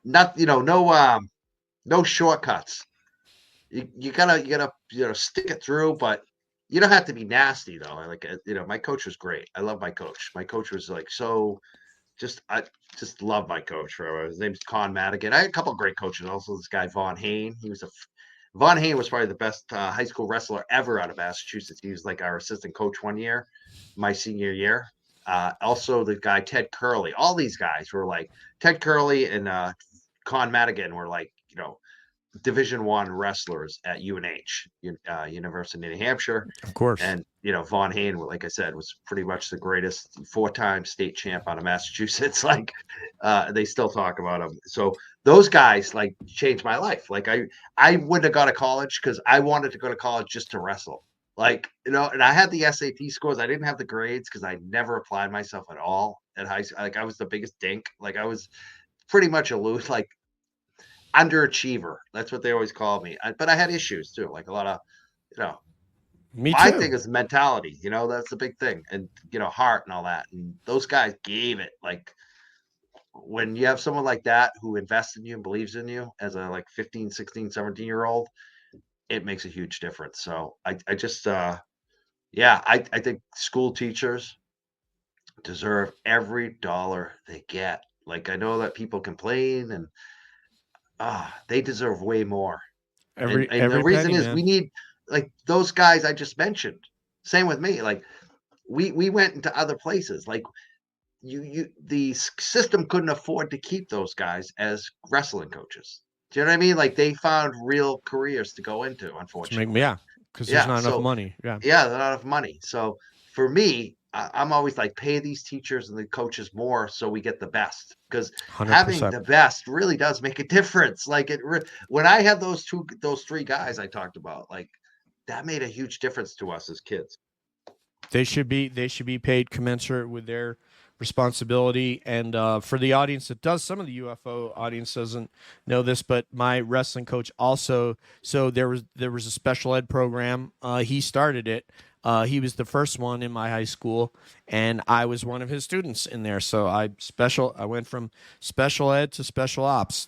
not no shortcuts. You gotta stick it through, but you don't have to be nasty though. Like my coach was great. I love my coach. My coach was like I just love my coach. His name's Con Madigan. I had a couple of great coaches. Also, this guy Von Hain. Von Hain was probably the best high school wrestler ever out of Massachusetts. He was like our assistant coach one year, my senior year. Also, the guy Ted Curley. All these guys were like Ted Curley and Con Madigan were like Division I wrestlers at UNH, University of New Hampshire. Of course. And, Von Hain, like I said, was pretty much the greatest 4-time state champ out of Massachusetts. Like, they still talk about him. So those guys, like, changed my life. Like, I wouldn't have gone to college because I wanted to go to college just to wrestle. Like, and I had the SAT scores. I didn't have the grades because I never applied myself at all at high school. Like, I was the biggest dink. Like, I was pretty much a loose, like, underachiever. That's what they always called me. But I had issues too, like a lot of, Me too. my thing is mentality. That's the big thing, and heart and all that. And those guys gave it. Like when you have someone like that who invests in you and believes in you as a 15, 16, 17-year-old, it makes a huge difference. So I just I think school teachers deserve every dollar they get. Like I know that people complain and they deserve way more. Every the reason penny, is man. we need like those guys I just mentioned. Same with me. Like we went into other places. Like the system couldn't afford to keep those guys as wrestling coaches. Do you know what I mean? Like they found real careers to go into, unfortunately. Because there's not enough money. Yeah, there's not enough money. So for me, I'm always like, pay these teachers and the coaches more so we get the best, because 100%. having the best really does make a difference. Like when I had those 3 guys I talked about, like that made a huge difference to us as kids. They should be paid commensurate with their responsibility. And for the audience that does, some of the UFO audience doesn't know this, but my wrestling coach also. So there was a special ed program. He started it. He was the first one in my high school, and I was one of his students in there. So I went from special ed to special ops,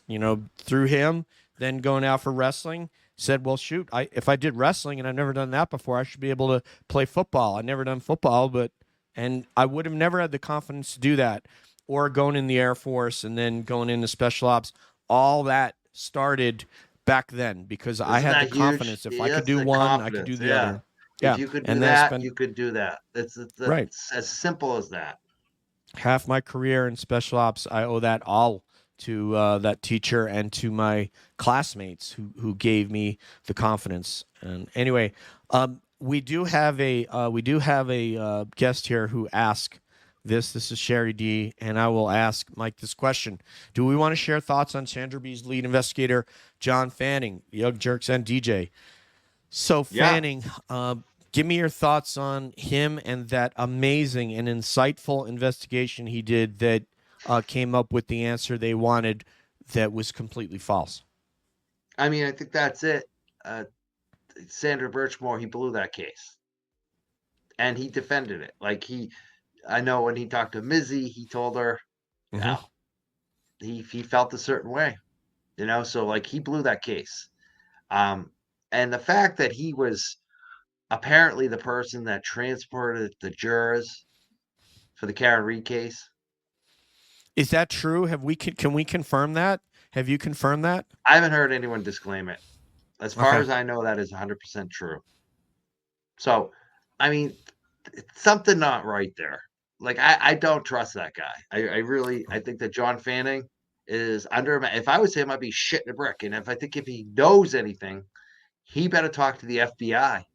through him, then going out for wrestling. Said, well, shoot, if I did wrestling and I've never done that before, I should be able to play football. I've never done football, and I would have never had the confidence to do that, or going in the Air Force and then going into special ops. All that started back then because I had the confidence. If I could do one, I could do the other. Yeah. If you could do that, you could do that. It's right. As simple as that. Half my career in special ops, I owe that all to that teacher and to my classmates who gave me the confidence. And anyway, we do have a guest here who asked this. This is Sherry D, and I will ask Mike this question: do we want to share thoughts on Sandra B's lead investigator, John Fanning, Young Jurks, and DJ? So Fanning, give me your thoughts on him and that amazing and insightful investigation he did that came up with the answer they wanted that was completely false. I mean, I think that's it. Sandra Birchmore, he blew that case. And he defended it. I know when he talked to Mizzy, he told her, he felt a certain way, so he blew that case. And the fact that he was apparently the person that transported the jurors for the Karen Reed case. Is that true? Can we confirm that? Have you confirmed that? I haven't heard anyone disclaim it. As far as I know, that is 100% true. So, I mean, it's something not right there. I don't trust that guy. I think that John Fanning is under. If I was him, I'd be shitting a brick. And if he knows anything, he better talk to the FBI,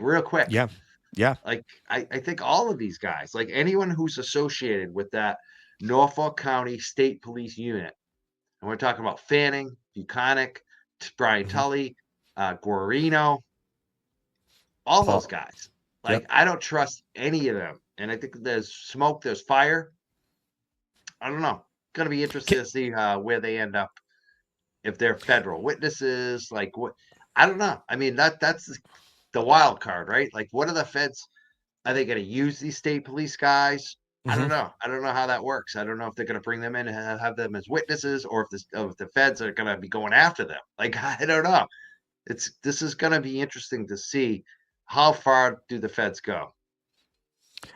real quick. Yeah. I think all of these guys, anyone who's associated with that Norfolk County State Police Unit, and we're talking about Fanning, Buconic, Brian Tully, Guarino, all those guys. I don't trust any of them. And I think there's smoke, there's fire. I don't know. It's going to be interesting to see where they end up. If they're federal witnesses, what? I don't know. I mean, that's the wild card, right? What are the feds? Are they going to use these state police guys? I don't know. I don't know how that works. I don't know if they're going to bring them in and have them as witnesses, or if the feds are going to be going after them. I don't know. This is going to be interesting to see how far do the feds go.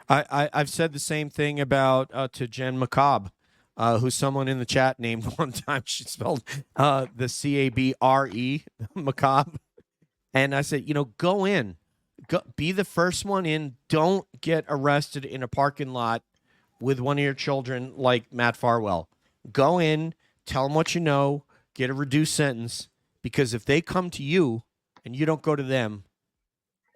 I've said the same thing about to Jen McCobb, who's someone in the chat named one time. She spelled the CABRE, McCobb, and I said, go in, be the first one in. Don't get arrested in a parking lot with one of your children like Matt Farwell. Go in, tell them what you know, get a reduced sentence, because if they come to you and you don't go to them,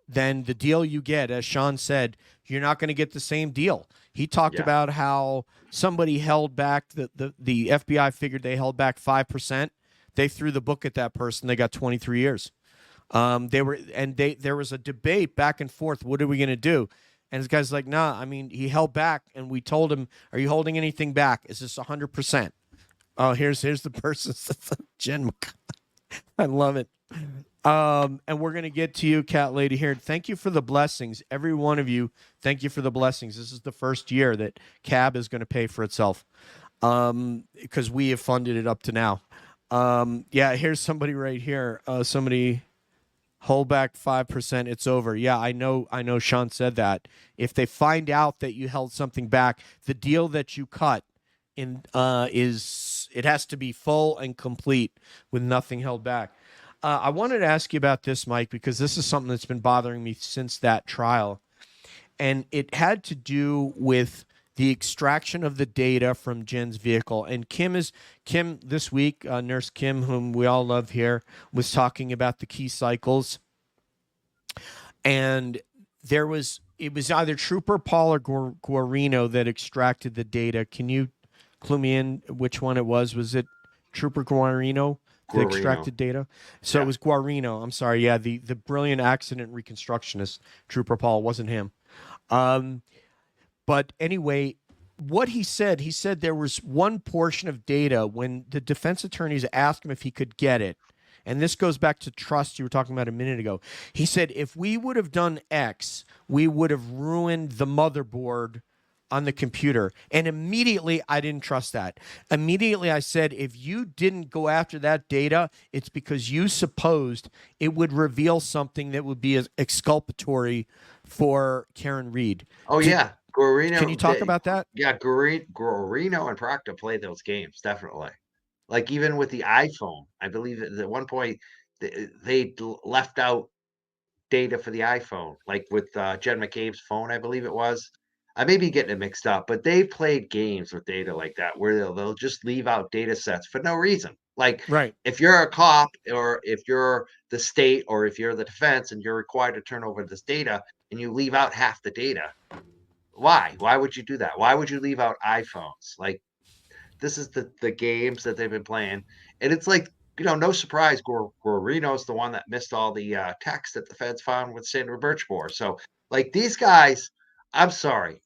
then the deal you get, as Sean said, you're not going to get the same deal. He talked about how somebody held back, the FBI figured they held back 5%. They threw the book at that person. They got 23 years. There was a debate back and forth. What are we going to do? And this guy's like, nah, I mean, he held back, and we told him, are you holding anything back? Is this 100%? Oh, here's the person. Jen McCobb. I love it. And we're going to get to you, Cat Lady, here. Thank you for the blessings. Every one of you, thank you for the blessings. This is the first year that CAB is going to pay for itself, because we have funded it up to now. Here's somebody right here. Somebody... hold back 5%, it's over. Yeah, I know Sean said that. If they find out that you held something back, the deal that you cut in it has to be full and complete with nothing held back. I wanted to ask you about this, Mike, because this is something that's been bothering me since that trial. And it had to do with the extraction of the data from Jen's vehicle. And Kim this week, Nurse Kim, whom we all love here, was talking about the key cycles. And it was either Trooper Paul or Guarino that extracted the data. Can you clue me in which one it was? Was it Trooper Guarino that extracted data? So it was Guarino. I'm sorry. Yeah, the brilliant accident reconstructionist, Trooper Paul, wasn't him. But anyway, what he said there was one portion of data when the defense attorneys asked him if he could get it. And this goes back to trust you were talking about a minute ago. He said, if we would have done X, we would have ruined the motherboard on the computer. And immediately, I didn't trust that. Immediately, I said, if you didn't go after that data, it's because you supposed it would reveal something that would be exculpatory for Karen Read. Oh, yeah. Guarino, can you talk about that? Yeah, Guarino and Proctor played those games, definitely. Like even with the iPhone, I believe at one point they left out data for the iPhone, like with Jen McCabe's phone, I believe it was. I may be getting it mixed up, but they've played games with data like that where they'll just leave out data sets for no reason. Like Right. if you're a cop or if you're the state or if you're the defense and you're required to turn over this data and you leave out half the data, why? Why would you do that? Why would you leave out iPhones? Like this is the games that they've been playing. And it's like, no surprise, Guarino's the one that missed all the text that the feds found with Sandra Birchmore. So, like, these guys, I'm sorry,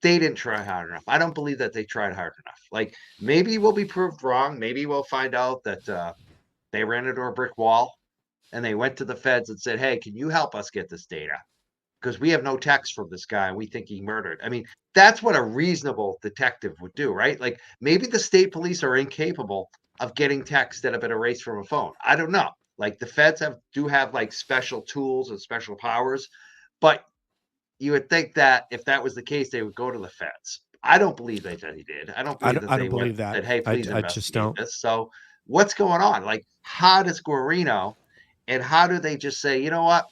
they didn't try hard enough. I don't believe that they tried hard enough. Like, maybe we'll be proved wrong. Maybe we'll find out that they ran into a brick wall and they went to the feds and said, hey, can you help us get this data? Because we have no text from this guy. We think he murdered. I mean, that's what a reasonable detective would do, right? Like maybe the state police are incapable of getting texts that have been erased from a phone. I don't know. Like the feds do have like special tools and special powers, but you would think that if that was the case, they would go to the feds. I don't believe that he did. I don't believe I don't believe that. Said, hey, please I just don't. this. So what's going on? Like, how does Guarino and how do they just say, you know what?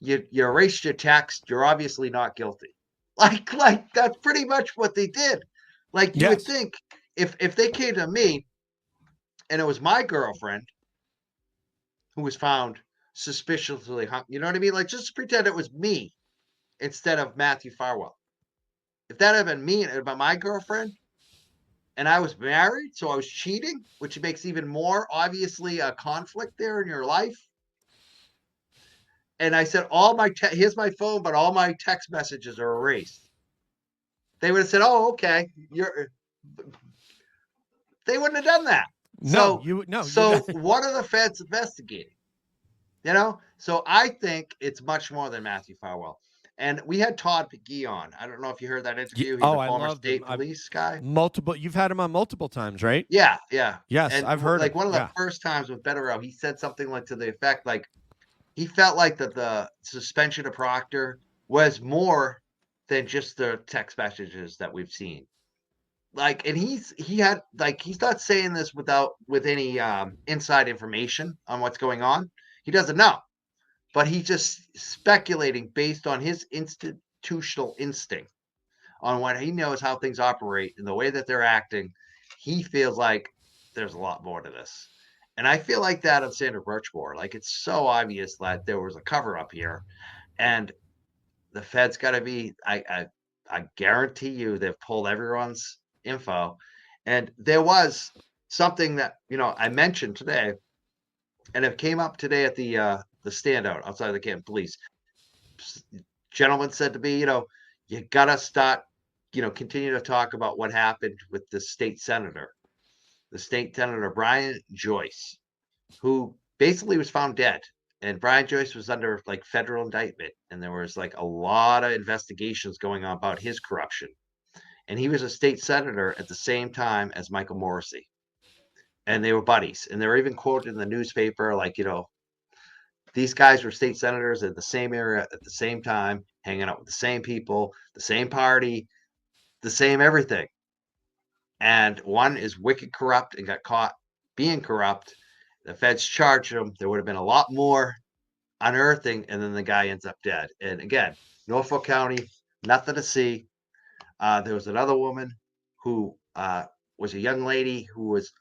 You erased your text. You're obviously not guilty. Like that's pretty much what they did. Like you would think if they came to me and it was my girlfriend who was found suspiciously hung, you know what I mean? Like just pretend it was me instead of Matthew Farwell. If that had been me and about my girlfriend and I was married, so I was cheating, which makes even more obviously a conflict there in your life. And I said, here's my phone, but all my text messages are erased. They would have said, oh, okay. They wouldn't have done that. No, so what are the feds investigating? You know? So I think it's much more than Matthew Farwell. And we had Todd McGee on. I don't know if you heard that interview. He's a former state police guy. You've had him on multiple times, right? Yeah. Yes, and I've heard like one of the first times with Better Out, he said something like to the effect, like, he felt like that the suspension of Proctor was more than just the text messages that we've seen. Like, and he's not saying this with any inside information on what's going on. He doesn't know, but he's just speculating based on his institutional instinct on what he knows how things operate and the way that they're acting. He feels like there's a lot more to this. And I feel like that on Sandra Birchmore. Like it's so obvious that there was a cover up here, and the Fed's got to be. I guarantee you they've pulled everyone's info, and there was something that I mentioned today, and it came up today at the standout outside the Canton Police. Gentleman said to me, you gotta start, continue to talk about what happened with the state senator. The state senator, Brian Joyce, who basically was found dead. And Brian Joyce was under like federal indictment. And there was like a lot of investigations going on about his corruption. And he was a state senator at the same time as Michael Morrissey. And they were buddies. And they were even quoted in the newspaper, like, these guys were state senators in the same area at the same time, hanging out with the same people, the same party, the same everything. And one is wicked corrupt and got caught being corrupt. The feds charged him. There would have been a lot more unearthing, and then the guy ends up dead. And again, Norfolk County, nothing to see. There was another woman who was a young lady who was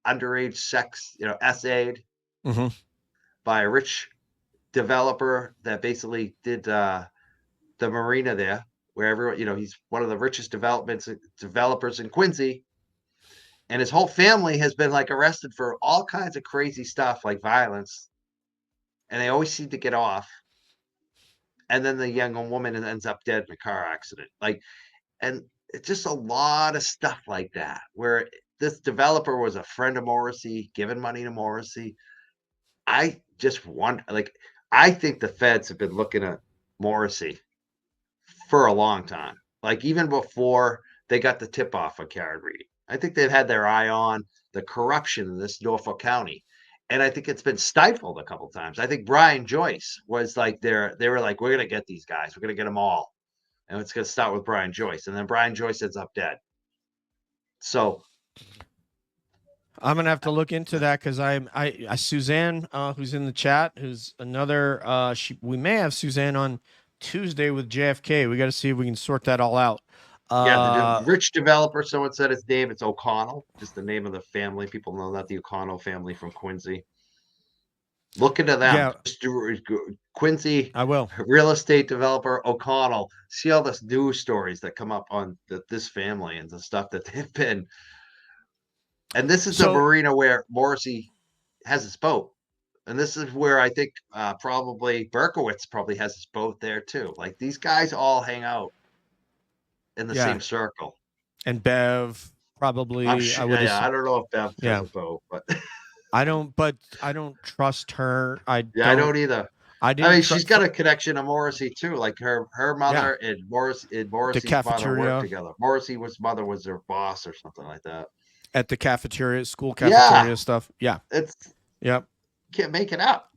underage sex, essayed by a rich developer that basically did the marina there, where everyone, he's one of the richest developers in Quincy. And his whole family has been like arrested for all kinds of crazy stuff like violence. And they always seem to get off. And then the young woman ends up dead in a car accident. Like, and it's just a lot of stuff like that where this developer was a friend of Morrissey, giving money to Morrissey. I just want like I think the feds have been looking at Morrissey for a long time. Like even before they got the tip off of Karen Reed. I think they've had their eye on the corruption in this Norfolk County. And I think it's been stifled a couple times. I think Brian Joyce was like they were like, we're gonna get these guys, we're gonna get them all. And it's gonna start with Brian Joyce. And then Brian Joyce ends up dead. So I'm gonna have to look into that because I Suzanne, who's in the chat, who's another. We may have Suzanne on Tuesday with JFK. We got to see if we can sort that all out. yeah, the rich developer, someone said his name, it's O'Connell, just the name of the family. People know that, the O'Connell family from Quincy. Look into them. Yeah. Quincy, I will. Real estate developer O'Connell. See all the news stories that come up on this family and the stuff that they've been. And this is the marina where Morrissey has his boat. And this is where I think probably Berkowitz probably has his boat there too. Like these guys all hang out in the same circle. And Bev probably. I'm sure, I don't know if Bev has a boat, but I don't trust her. I don't either. I mean, she's got a connection to Morrissey too. Like her mother and Morrissey's mother worked together. Morrissey's mother was their boss or something like that. At the cafeteria, school cafeteria stuff. Yeah. You can't make it up.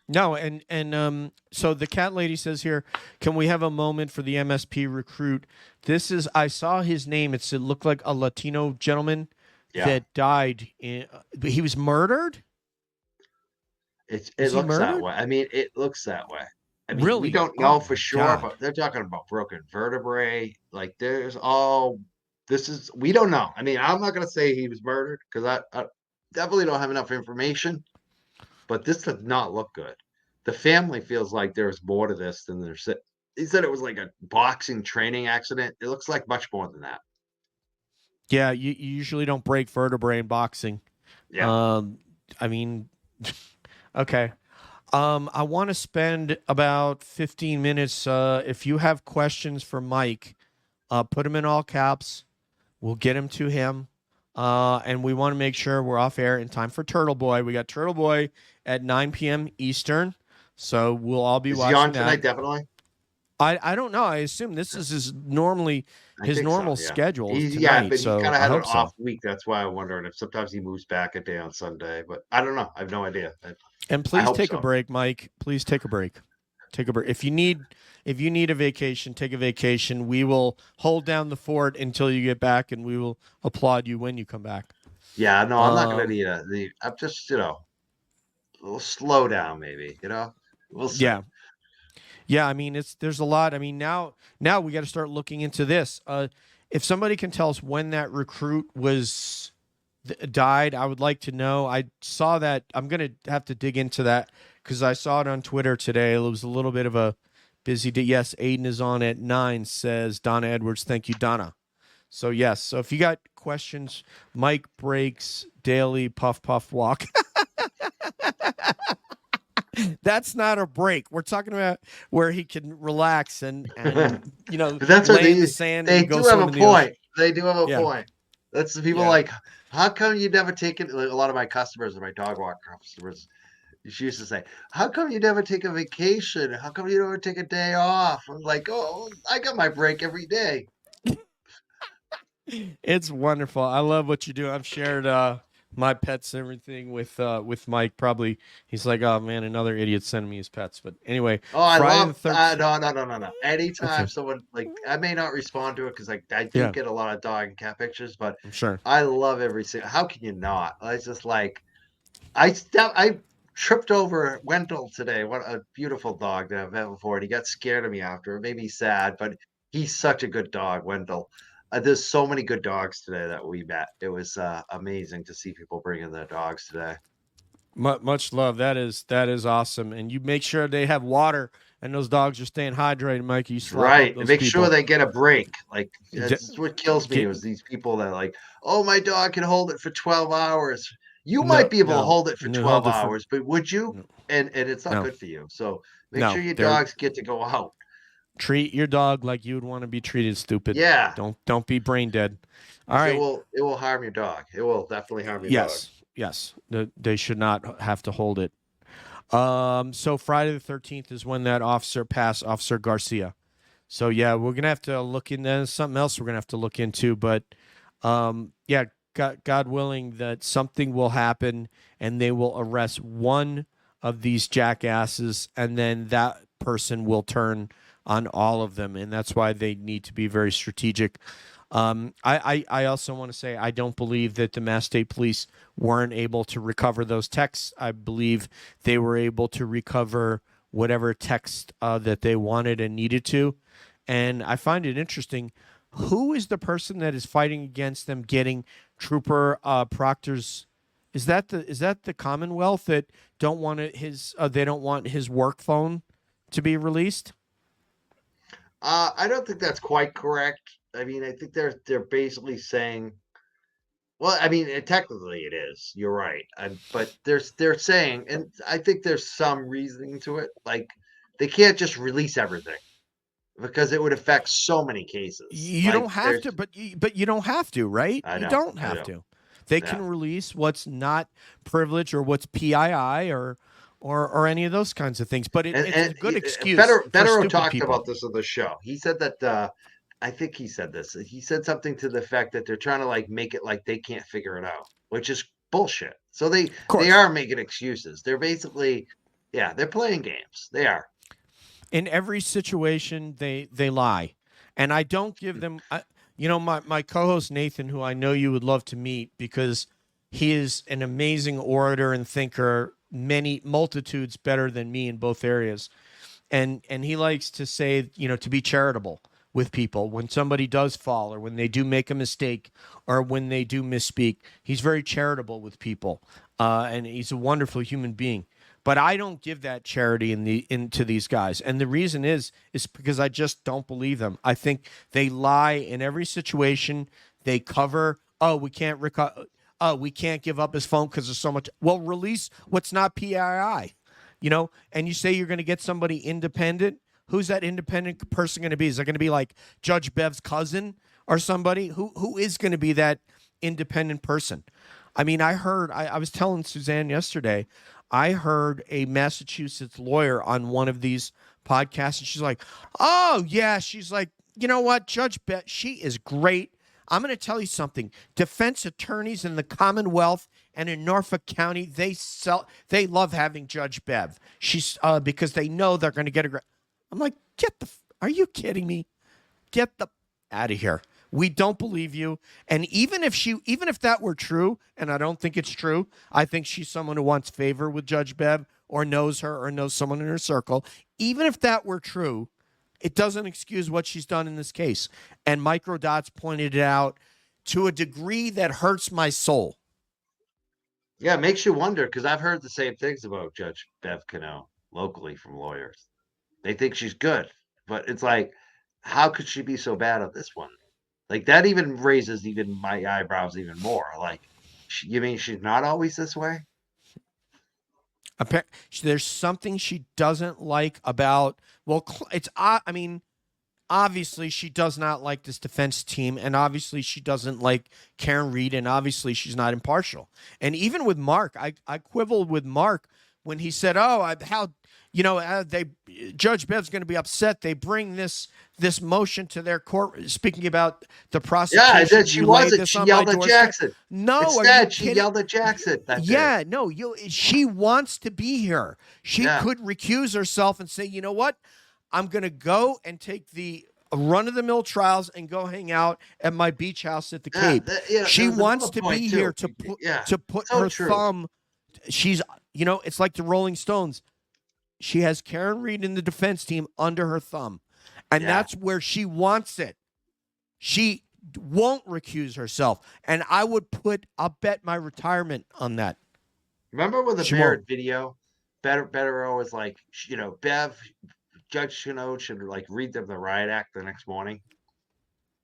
No, and so the cat lady says here, can we have a moment for the MSP recruit? I saw his name. It looked like a Latino gentleman that died. He was murdered? It looks that way. I mean, it looks that way. I mean, really? We don't know for sure, but they're talking about broken vertebrae. Like we don't know. I mean, I'm not going to say he was murdered because I definitely don't have enough information, but this does not look good. The family feels like there's more to this than there's. He said it was like a boxing training accident. It looks like much more than that. Yeah, you usually don't break vertebrae in boxing. Yeah. I mean, okay. I want to spend about 15 minutes. If you have questions for Mike, put them in all caps. We'll get them to him. And we want to make sure we're off air in time for Turtle Boy. We got Turtle Boy at 9 p.m. Eastern. So we'll all be watching he on that. Tonight, definitely? I don't know. I assume this is his normal schedule. But he kind of had an off week. That's why I'm wondering if sometimes he moves back a day on Sunday. But I don't know. I have no idea. And please take a break, Mike. Please take a break. Take a break. If you need a vacation, take a vacation. We will hold down the fort until you get back, and we will applaud you when you come back. Yeah, no, I'm not going to need I'm just, a little slow down, maybe. We'll see. Yeah. I mean, there's a lot. I mean, now we got to start looking into this. If somebody can tell us when that recruit died, I would like to know. I saw that. I'm going to have to dig into that because I saw it on Twitter today. It was a little bit of a busy day. Yes, Aiden is on at 9, says Donna Edwards. Thank you, Donna. So, yes. So, if you got questions, Mike breaks daily puff, puff, walk. That's not a break. We're talking about where he can relax and that's lay what in the sand. They and go do have a point. They do have a point. That's the people like, how come you never take it? Like, a lot of my customers and my dog walk customers, she used to say, how come you never take a vacation? How come you never take a day off? I'm like, oh, I got my break every day. It's wonderful. I love what you do. I've shared my pets and everything with Mike. Probably he's like, oh man, another idiot sending me his pets. But anyway, I love no. Anytime someone I may not respond to it because I do get a lot of dog and cat pictures, but I'm sure I love every single. How can you not? It's just like I tripped over Wendell today. What a beautiful dog that I've had before, and he got scared of me after. It made me sad, but he's such a good dog, Wendell. There's so many good dogs today that we met. It was amazing to see people bringing their dogs today. Much love. That is awesome. And you make sure they have water and those dogs are staying hydrated, Mike. You right. Make sure they get a break. Like that's what kills me is these people that are like, oh, my dog can hold it for 12 hours. You might be able to hold it for 12 hours, but would you? And it's not good for you. So make sure your dogs get to go out. Treat your dog like you would want to be treated, stupid. Yeah. Don't be brain dead. All right. It will harm your dog. It will definitely harm your dog. Yes. They should not have to hold it. So Friday the 13th is when that officer passed, Officer Garcia. So yeah, we're gonna have to look into something else. We're gonna have to look into, but yeah, God willing, that something will happen and they will arrest one of these jackasses, and then that person will turn on all of them, and that's why they need to be very strategic. I also want to say I don't believe that the Mass State Police weren't able to recover those texts. I believe they were able to recover whatever text that they wanted and needed to. And I find it interesting. Who is the person that is fighting against them getting Trooper Proctor's? Is that the Commonwealth that don't want they don't want his work phone to be released? I don't think that's quite correct. I mean, I think they're basically saying, well, I mean, technically it is. You're right, but they're saying, and I think there's some reasoning to it. Like, they can't just release everything because it would affect so many cases. You don't have to, but you don't have to, right? You don't have to. They can release what's not privilege or what's PII or any of those kinds of things. But it's a good excuse. Bettero talked about this on the show. He said that I think he said this. He said something to the effect that they're trying to like make it like they can't figure it out, which is bullshit. So they are making excuses. They're basically, they're playing games. They are. In every situation, they lie, and I don't give them. My co-host Nathan, who I know you would love to meet because he is an amazing orator and thinker, many multitudes better than me in both areas, and he likes to say, to be charitable with people when somebody does fall or when they do make a mistake or when they do misspeak. He's very charitable with people, and he's a wonderful human being. But I don't give that charity into these guys. And the reason is because I just don't believe them. I think they lie in every situation. They cover, we can't give up his phone because there's so much. Well, release what's not PII, and you say you're going to get somebody independent. Who's that independent person going to be? Is it going to be like Judge Bev's cousin or somebody? Who is going to be that independent person? I mean, I was telling Suzanne yesterday, I heard a Massachusetts lawyer on one of these podcasts, and she's like, oh, yeah. She's like, you know what? Judge Bev, she is great. I'm going to tell you something. Defense attorneys in the Commonwealth and in Norfolk County, they love having Judge Bev. She's because they know they're going to get a. I'm like, are you kidding me? Get the out of here. We don't believe you. And even if that were true, and I don't think it's true, I think she's someone who wants favor with Judge Bev or knows her or knows someone in her circle. Even if that were true, it doesn't excuse what she's done in this case. And Microdots pointed it out to a degree that hurts my soul. Yeah, it makes you wonder, because I've heard the same things about Judge Bev Cano locally from lawyers. They think she's good, but it's like, how could she be so bad at this one? Like, that even raises my eyebrows even more. Like, you mean she's not always this way? There's something she doesn't like about, obviously she does not like this defense team, and obviously she doesn't like Karen Reed, and obviously she's not impartial. And even with Mark, I quibbled with Mark when he said, Judge Bev's going to be upset. They bring this motion to their court. Speaking about the prosecution, yeah, she wasn't. She yelled at Jackson. No, instead she yelled at Jackson. She wants to be here. She could recuse herself and say, you know what, I'm going to go and take the run-of-the-mill trials and go hang out at my beach house at the Cape. She wants to be here to put her thumb. She's, it's like the Rolling Stones. She has Karen Reed in the defense team under her thumb, and that's where she wants it. She won't recuse herself, and I'll bet my retirement on that. Remember with the Barrett video, Bettero was like, Bev, Judge Cano should like read them the riot act the next morning.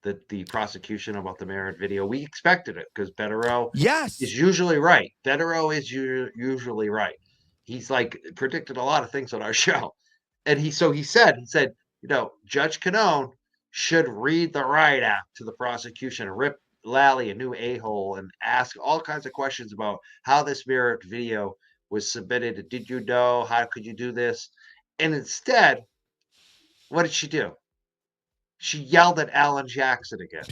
The prosecution about the Merritt video. We expected it because Bettero is usually right. Bettero is usually right. He's like predicted a lot of things on our show. And he said, Judge Canone should read the riot act to the prosecution and rip Lally a new a-hole and ask all kinds of questions about how this mirrored video was submitted. Did you know? How could you do this? And instead, what did she do? She yelled at Alan Jackson again.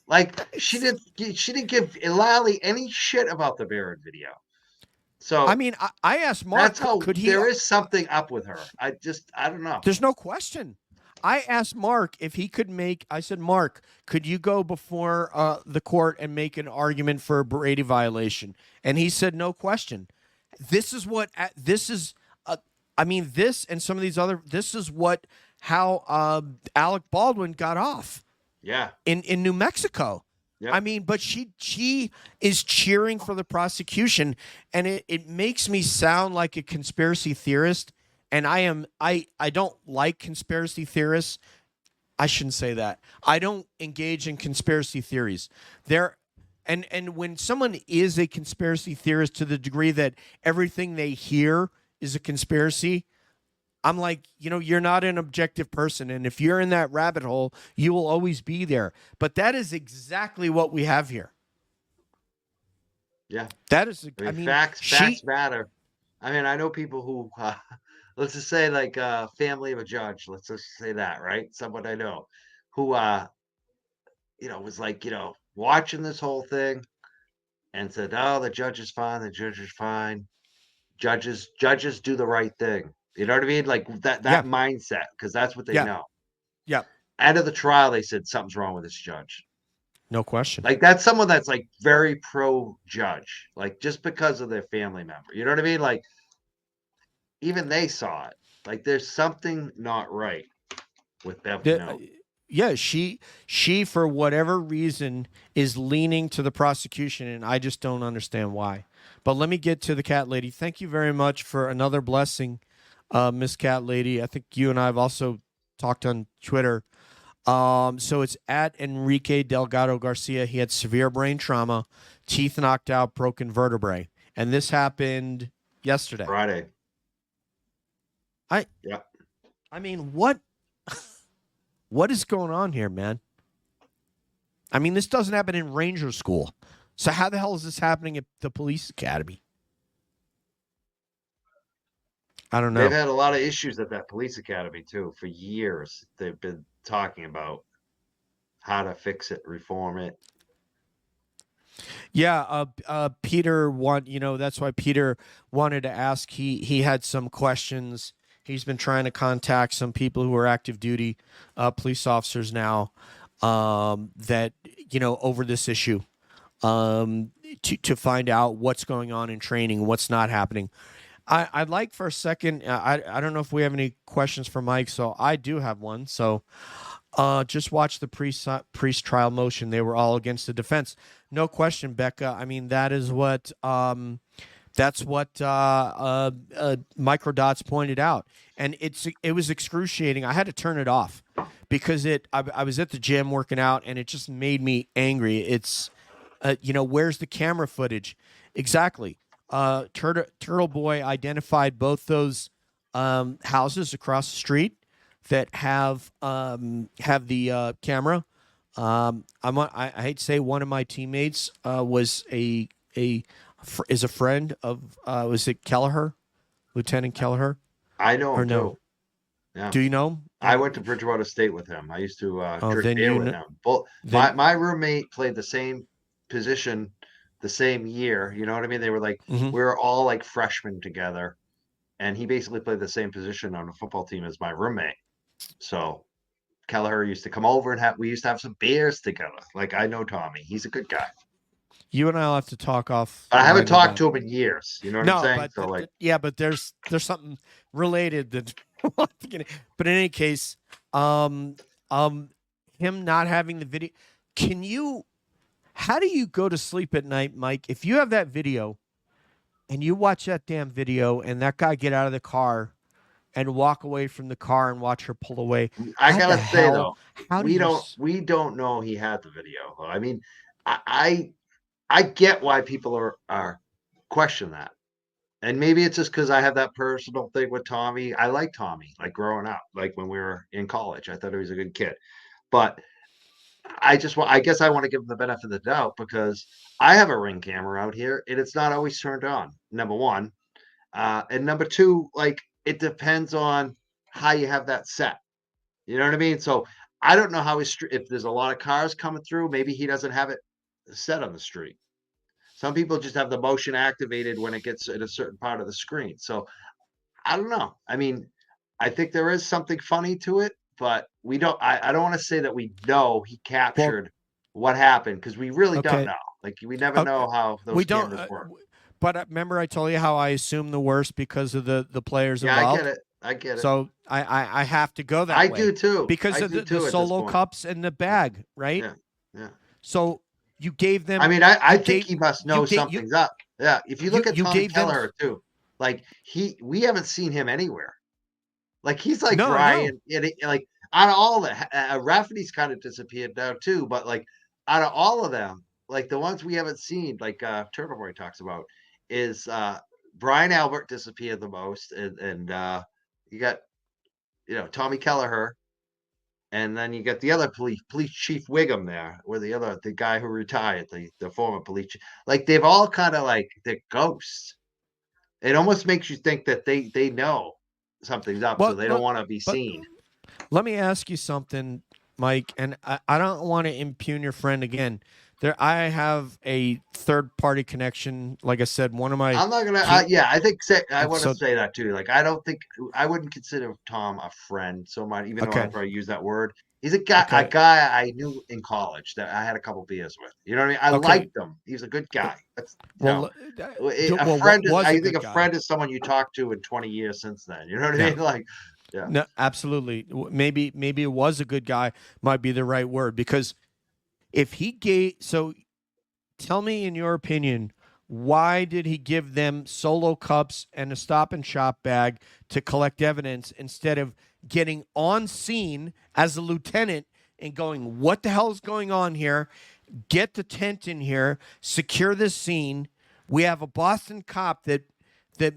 Like she didn't give Lally any shit about the mirrored video. So I mean, I asked Mark, that's how could he? There is something up with her. I don't know. There's no question. I asked Mark if he could make. I said, Mark, could you go before the court and make an argument for a Brady violation? And he said, no question. This is what. This is. I mean, this and some of these other. This is how Alec Baldwin got off. Yeah. In New Mexico. Yep. I mean, but she is cheering for the prosecution, and it makes me sound like a conspiracy theorist. And I don't like conspiracy theorists. I shouldn't say that. I don't engage in conspiracy theories. And when someone is a conspiracy theorist to the degree that everything they hear is a conspiracy, I'm like, you're not an objective person. And if you're in that rabbit hole, you will always be there. But that is exactly what we have here. Yeah. That is, facts matter. I mean, I know people who, let's just say like family of a judge. Let's just say that, right? Someone I know who, was like, watching this whole thing and said, oh, the judge is fine. The judge is fine. Judges do the right thing. You know what I mean? Like that mindset, because that's what they know. Yeah. End of the trial, they said something's wrong with this judge. No question. Like that's someone that's like very pro judge, like just because of their family member. You know what I mean? Like even they saw it. Like there's something not right with Bev Canone. Yeah, she for whatever reason is leaning to the prosecution, and I just don't understand why. But let me get to the cat lady. Thank you very much for another blessing, Miss Cat Lady. I think you and I have also talked on Twitter. So it's at Enrique Delgado Garcia. He had severe brain trauma, teeth knocked out, broken vertebrae. And this happened yesterday. Friday. I mean, what is going on here, man? I mean, this doesn't happen in Ranger School. So how the hell is this happening at the police academy? I don't know. They've had a lot of issues at that police academy too for years. They've been talking about how to fix it, reform it. Yeah, Peter that's why Peter wanted to ask. He had some questions. He's been trying to contact some people who are active duty police officers now that over this issue to find out what's going on in training, what's not happening. I'd like for a second. I don't know if we have any questions for Mike, so I do have one. So just watch the priest-trial motion. They were all against the defense. No question, Becca. I mean, that is what Microdots pointed out, and it was excruciating. I had to turn it off because I was at the gym working out, and it just made me angry. It's where's the camera footage? Exactly. Turtle Boy identified both those houses across the street that have the camera. I hate to say one of my teammates was is a friend of was it Kelleher, Lieutenant Kelleher? I know him no? Too. Yeah. Do you know him? I went to Bridgewater State with him. I used to drink beer with him. My roommate played the same position the same year. You know what I mean? They were like we were all like freshmen together, and he basically played the same position on a football team as my roommate. So Kelleher used to come over and we used to have some beers together. Like I know Tommy. He's a good guy. You and I'll have to talk off. I haven't talked to him in years. You know what I'm saying? But there's something related that. But in any case, him not having the video. How do you go to sleep at night, Mike? If you have that video, and you watch that damn video, and that guy get out of the car, and walk away from the car and watch her pull away. I gotta say though, we don't know he had the video. I mean, I get why people are question that, And maybe it's just because I have that personal thing with Tommy. I like Tommy, like growing up, like when we were in college. I thought he was a good kid. But I guess I want to give him the benefit of the doubt because I have a Ring camera out here and it's not always turned on, number one. And number two, like it depends on how you have that set. You know what I mean? So I don't know how if there's a lot of cars coming through, maybe he doesn't have it set on the street. Some people just have the motion activated when it gets in a certain part of the screen. So I don't know. I mean, I think there is something funny to it, but we don't. I don't want to say that we know he captured what happened because we really don't know. Like we never know how those cameras work. But remember, I told you how I assume the worst because of the players Yeah, involved. I get it. So I have to go that way. I do too. Because of the solo cups and the bag, right? Yeah. So you gave them. I mean, I think he must know something's up. Yeah. If you look at Tommy Kelleher too, like we haven't seen him anywhere. Like he's like Brian, like out of all the Rafferty's kind of disappeared now too, but like out of all of them, like the ones we haven't seen, like Turtle Boy talks about, is Brian Albert disappeared the most, and you got Tommy Kelleher, and then you got the other police chief Wiggum there, or the guy who retired, the former police chief. Like they've all kind of like they're ghosts. It almost makes you think that they know something's up, so they don't want to be seen. Let me ask you something, Mike, and I don't want to impugn your friend again. I have a third-party connection. Like I said, one of my. I'm not gonna. I think I want to say that too. Like I wouldn't consider Tom a friend so much, even though I probably use that word. He's a guy I knew in college that I had a couple beers with. You know what I mean? I liked him. He's a good guy. A friend. I think a friend is someone you talk to in 20 years since then. You know what I mean? Like, yeah. No, absolutely. Maybe it was a good guy. Might be the right word because if he gave. So, tell me, in your opinion, why did he give them solo cups and a Stop and Shop bag to collect evidence instead of getting on scene as a lieutenant and going, what the hell is going on here? Get the tent in here, secure this scene. We have a Boston cop that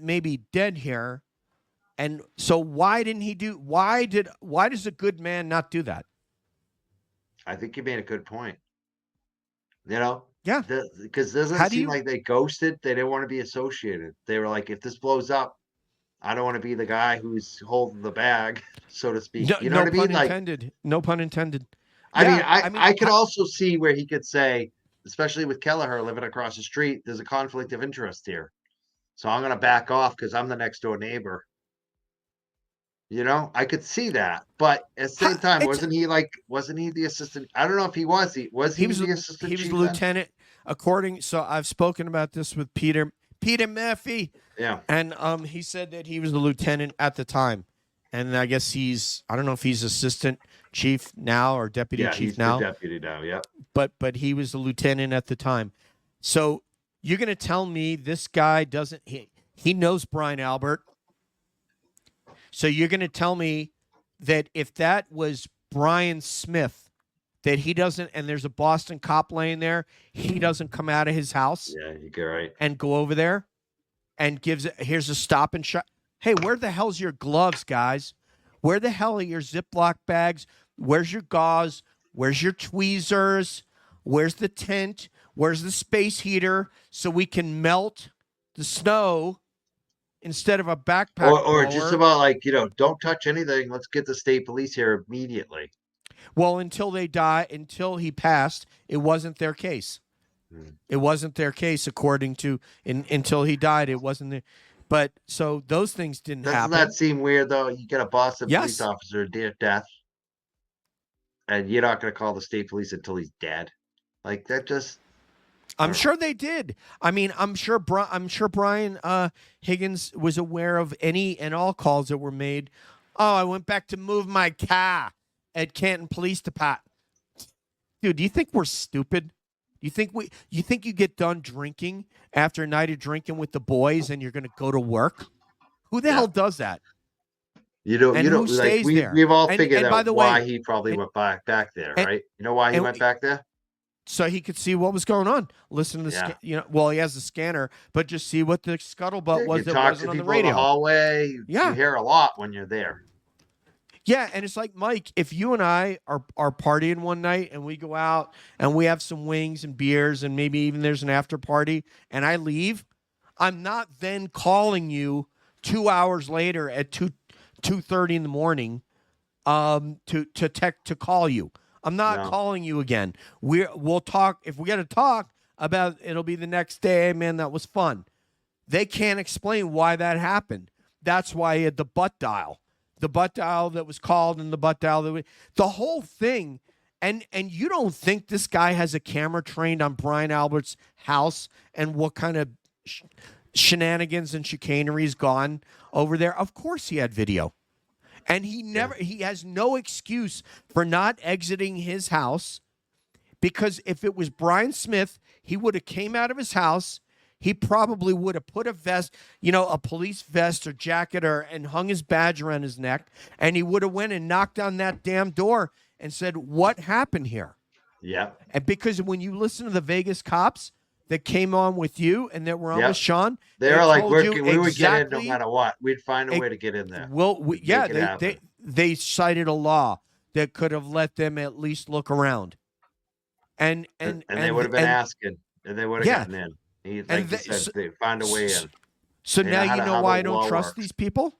may be dead here. And so why does a good man not do that? I think you made a good point. You know? Yeah. Because it doesn't seem like they ghosted. They didn't want to be associated. They were like, if this blows up, I don't want to be the guy who's holding the bag, so to speak. You know what I mean? No pun intended. I could also see where he could say, especially with Kelleher living across the street, there's a conflict of interest here. So I'm going to back off because I'm the next door neighbor. You know, I could see that. But at the same time, wasn't he the assistant? I don't know if he was. Was he the assistant chief? He was the lieutenant. So I've spoken about this with Peter Murphy. Yeah. And he said that he was the lieutenant at the time. And I guess I don't know if he's assistant chief now or deputy chief now. The deputy now, yeah. But he was the lieutenant at the time. So you're going to tell me this guy he knows Brian Albert. So you're going to tell me that if that was Brian Smith, that he doesn't, and there's a Boston cop laying there, he doesn't come out of his house. Yeah, you're right. And go over there and here's a Stop and Shop. Hey, where the hell's your gloves, guys? Where the hell are your Ziploc bags? Where's your gauze? Where's your tweezers? Where's the tent? Where's the space heater so we can melt the snow instead of a backpack? Or just about like, don't touch anything. Let's get the state police here immediately. Well, until he passed, it wasn't their case. It wasn't their case, according to until he died. It wasn't. But so those things didn't happen. Doesn't that seem weird, though? You get a Boston police officer near death, and you're not going to call the state police until he's dead. Like that just. I'm sure they did. I mean, I'm sure Brian Higgins was aware of any and all calls that were made. Oh, I went back to move my car at Canton Police Department. Dude, do you think we're stupid? You think you get done drinking after a night of drinking with the boys and you're going to go to work? Who the hell does that? You don't. Stays there? We've all figured out why he probably went back there, right? You know why he went back there? so he could see what was going on. Listen to the well, he has the scanner, but just see what the scuttlebutt was that wasn't on the radio. In the hallway. You hear a lot when you're there. Yeah, and it's like, Mike, if you and I are partying one night and we go out and we have some wings and beers and maybe even there's an after party and I leave, I'm not then calling you 2 hours later at 2:30 in the morning to call you. I'm not calling you again. We'll talk. If we got to talk about, it'll be the next day. Man, that was fun. They can't explain why that happened. That's why he had the butt dial that was called and the butt dial the whole thing. And you don't think this guy has a camera trained on Brian Albert's house and what kind of shenanigans and chicanery's gone over there? Of course he had video. And he has no excuse for not exiting his house, because if it was Brian Smith, he would have came out of his house. He probably would have put a vest, a police vest or jacket and hung his badge around his neck. And he would have went and knocked on that damn door and said, what happened here? Yeah. And because when you listen to the Vegas cops that came on with you and that were on with Sean, they were like, we would get in no matter what. We'd find a way to get in there. Well, they cited a law that could have let them at least look around. And they would have been asking, and they would have gotten in. They found a way in. So now you know why I don't trust these people?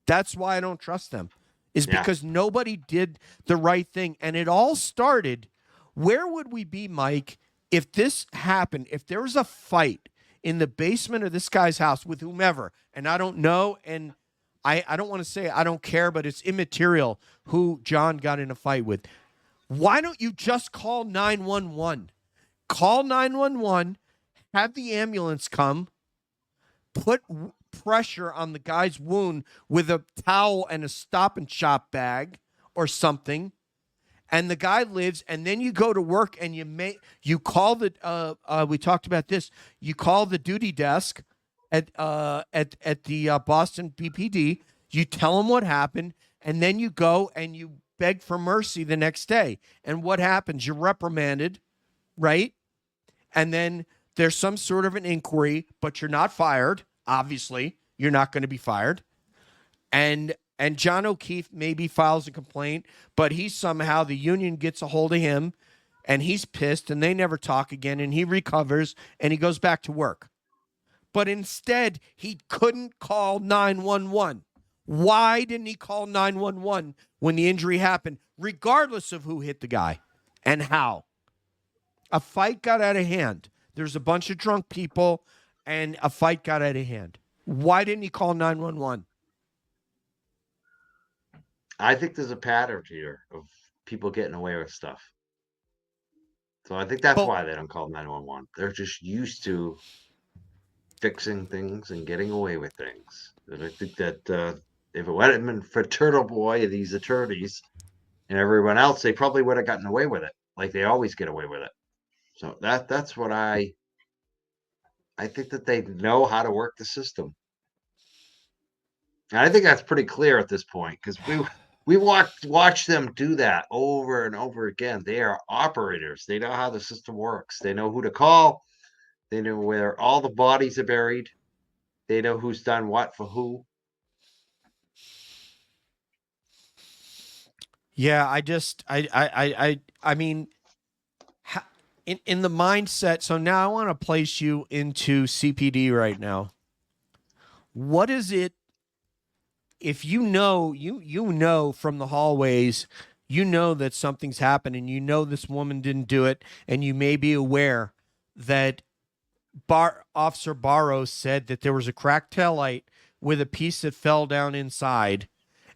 That's why I don't trust them. Is because nobody did the right thing. And it all started, where would we be, Mike, if this happened, if there was a fight in the basement of this guy's house with whomever, and I don't know, and I don't want to say I don't care, but it's immaterial who John got in a fight with. Why don't you just call 911? Call 911, have the ambulance come, put pressure on the guy's wound with a towel and a Stop and Shop bag or something, and the guy lives, and then you go to work and you call the we talked about this. You call the duty desk at the Boston BPD. You tell them what happened, and then you go and you beg for mercy the next day. And what happens? You're reprimanded, right? And then there's some sort of an inquiry, but you're not fired. Obviously, you're not going to be fired. And John O'Keefe maybe files a complaint, but the union gets a hold of him, and he's pissed, and they never talk again, and he recovers, and he goes back to work. But instead, he couldn't call 911. Why didn't he call 911 when the injury happened, regardless of who hit the guy and how? A fight got out of hand. There's a bunch of drunk people, and a fight got out of hand. Why didn't he call 911? I think there's a pattern here of people getting away with stuff. So I think that's why they don't call 911. They're just used to fixing things and getting away with things. And I think that if it hadn't been for Turtle Boy and these attorneys and everyone else, they probably would have gotten away with it. Like they always get away with it. So that's what I think that they know how to work the system. And I think that's pretty clear at this point, because we watch them do that over and over again. They are operators. They know how the system works. They know who to call. They know where all the bodies are buried. They know who's done what for who. Yeah, I mean, in the mindset. So now I want to place you into CPD right now. What is it? If you know from the hallways, you know that something's happened, and you know this woman didn't do it, and you may be aware that Officer Barrow said that there was a cracked taillight with a piece that fell down inside,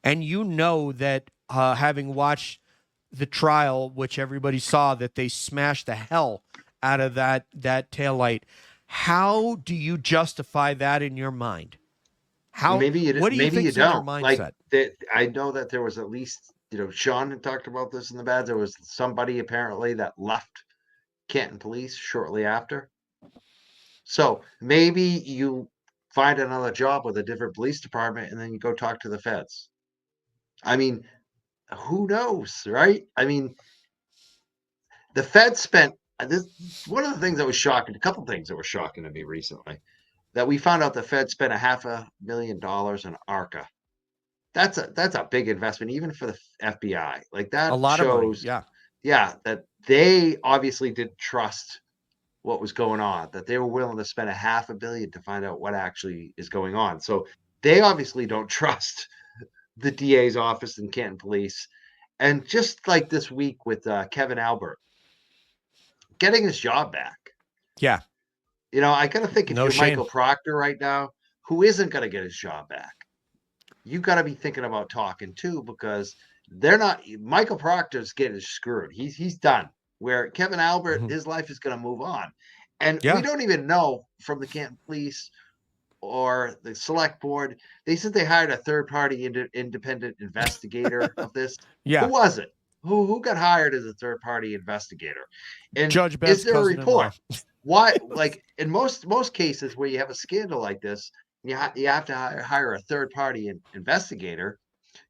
and you know that having watched the trial, which everybody saw, that they smashed the hell out of that taillight. How do you justify that in your mind? What do you think is in their mindset? I know that there was at least, Sean had talked about this in the bad. There was somebody apparently that left Canton Police shortly after. So maybe you find another job with a different police department and then you go talk to the feds. I mean, who knows, right? I mean, the Fed spent this. One of the things that was shocking, a couple things that were shocking to me recently, that we found out the Fed spent $500,000 in ARCA. That's a big investment, even for the FBI. Like that A lot of money. shows, that they obviously didn't trust what was going on, that they were willing to spend $500,000,000 to find out what actually is going on. So they obviously don't trust the DA's office and Canton Police. And just like this week with Kevin Albert getting his job back. Yeah. You know, I got to think if No you're shame. Michael Proctor right now, who isn't going to get his job back, you got to be thinking about talking too, because they're not. Michael Proctor's getting screwed. He's done. Where Kevin Albert, his life is going to move on, and we don't even know from the Canton Police or the Select Board. They said they hired a third-party independent investigator of this. Yeah. Who was it? Who got hired as a third-party investigator? And Judge Beth's is there a report? cousin-in-law. Why? Like in most cases where you have a scandal like this, you have to hire a third-party investigator.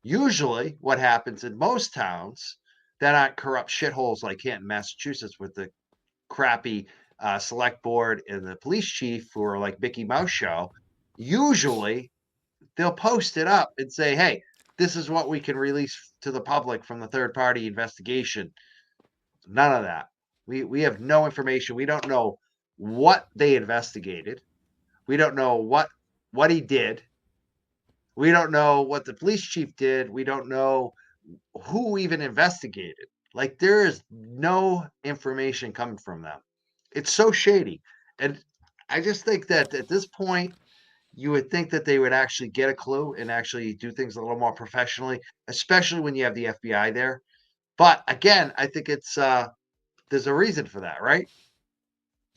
Usually, what happens in most towns that aren't corrupt shitholes like Canton, Massachusetts, with the crappy select board and the police chief who are like Mickey Mouse show, usually they'll post it up and say, hey, this is what we can release to the public from the third party investigation. None of that. We have no information. We don't know what they investigated. We don't know what he did. We don't know what the police chief did. We don't know who even investigated. Like, there is no information coming from them. It's so shady. And I just think that at this point, you would think that they would actually get a clue and actually do things a little more professionally, especially when you have the FBI there. But again, I think it's there's a reason for that, right?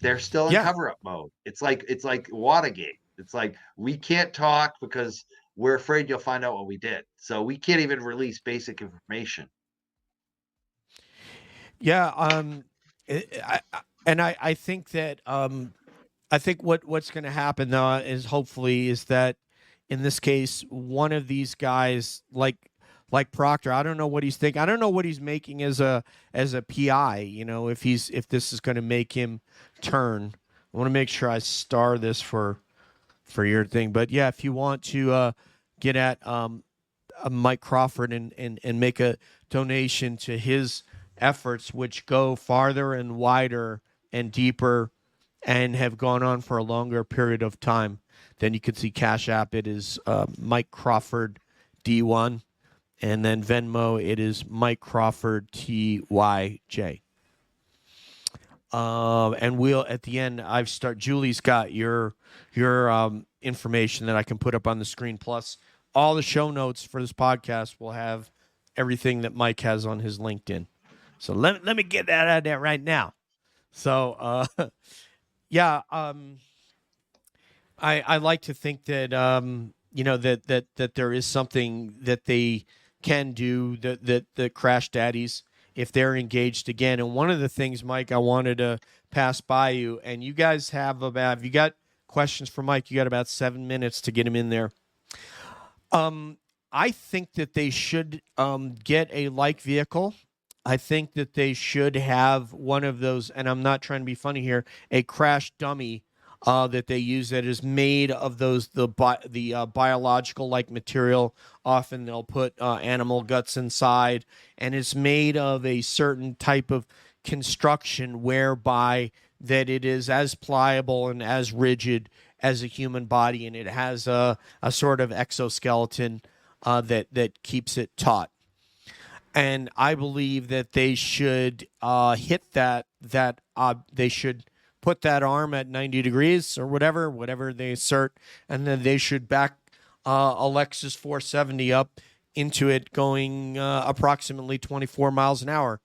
They're still in cover-up mode. It's like Watergate. It's like, we can't talk because we're afraid you'll find out what we did. So we can't even release basic information. Yeah. I think that I think what's going to happen though is hopefully is that in this case one of these guys like Proctor, I don't know what he's thinking. I don't know what he's making as a PI. You know, if this is going to make him turn. I want to make sure I star this for your thing. But yeah, if you want to get at Mike Crawford and make a donation to his efforts, which go farther and wider and deeper and have gone on for a longer period of time, then you can see Cash App. It is Mike Crawford D1. And then Venmo, it is Mike Crawford TYJ. And we'll at the end, Julie's got your information that I can put up on the screen. Plus, all the show notes for this podcast will have everything that Mike has on his LinkedIn. So let me get that out there right now. So yeah, I like to think that that there is something that they can do, that the crash daddies, if they're engaged again. And one of the things, Mike, I wanted to pass by you, and you guys have you got questions for Mike, you got about 7 minutes to get him in there. I think that they should get a like vehicle. I think that they should have one of those, and I'm not trying to be funny here, a crash dummy that they use that is made of the biological like material. Often they'll put animal guts inside, and it's made of a certain type of construction whereby that it is as pliable and as rigid as a human body, and it has a sort of exoskeleton that keeps it taut. And I believe that they should hit that they should put that arm at 90 degrees or whatever they assert, and then they should back a Lexus 470 up into it going approximately 24 miles an hour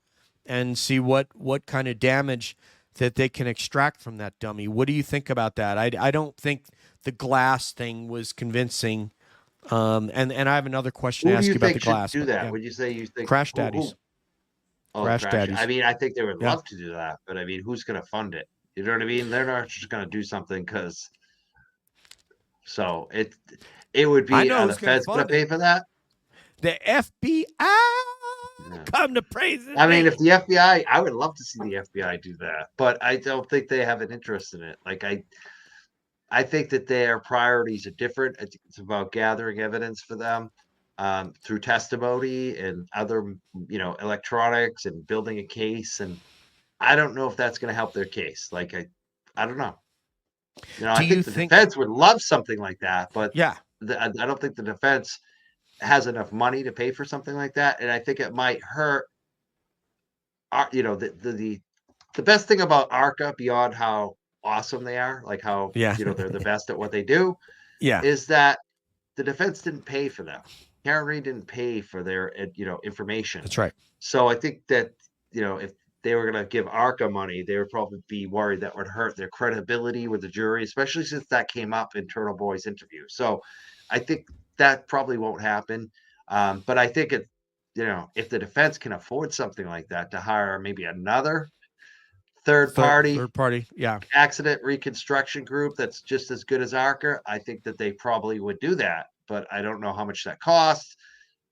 and see what kind of damage that they can extract from that dummy. What do you think about that? I don't think the glass thing was convincing. And I have another question to ask you about the glass. Do that? Would you say you think Crash Daddies? Crash Daddies. I mean, I think they would love to do that, but I mean, who's going to fund it? You know what I mean? They're not just going to do something because. So it would be the Fed's going to pay for that. The FBI. Yeah. come to praise his I mean, name. if the FBI, I would love to see the FBI do that, but I don't think they have an interest in it. Like I think that their priorities are different. I think it's about gathering evidence for them through testimony and other, electronics and building a case. And I don't know if that's going to help their case. Like I don't know. I Do you think the think? defense would love something like that, but Yeah, I don't think the defense has enough money to pay for something like that, and I think it might hurt. The best thing about ARCA, beyond how awesome they are, like how yeah, they're the best at what they do, yeah. is that the defense didn't pay for them. Karen Reed didn't pay for their information. That's right. So I think that if they were going to give ARCA money, they would probably be worried that would hurt their credibility with the jury, especially since that came up in Turtle Boy's interview. So I think that probably won't happen. But I think if the defense can afford something like that, to hire maybe another third party. Yeah. accident reconstruction group that's just as good as ARCA, I think that they probably would do that. But I don't know how much that costs.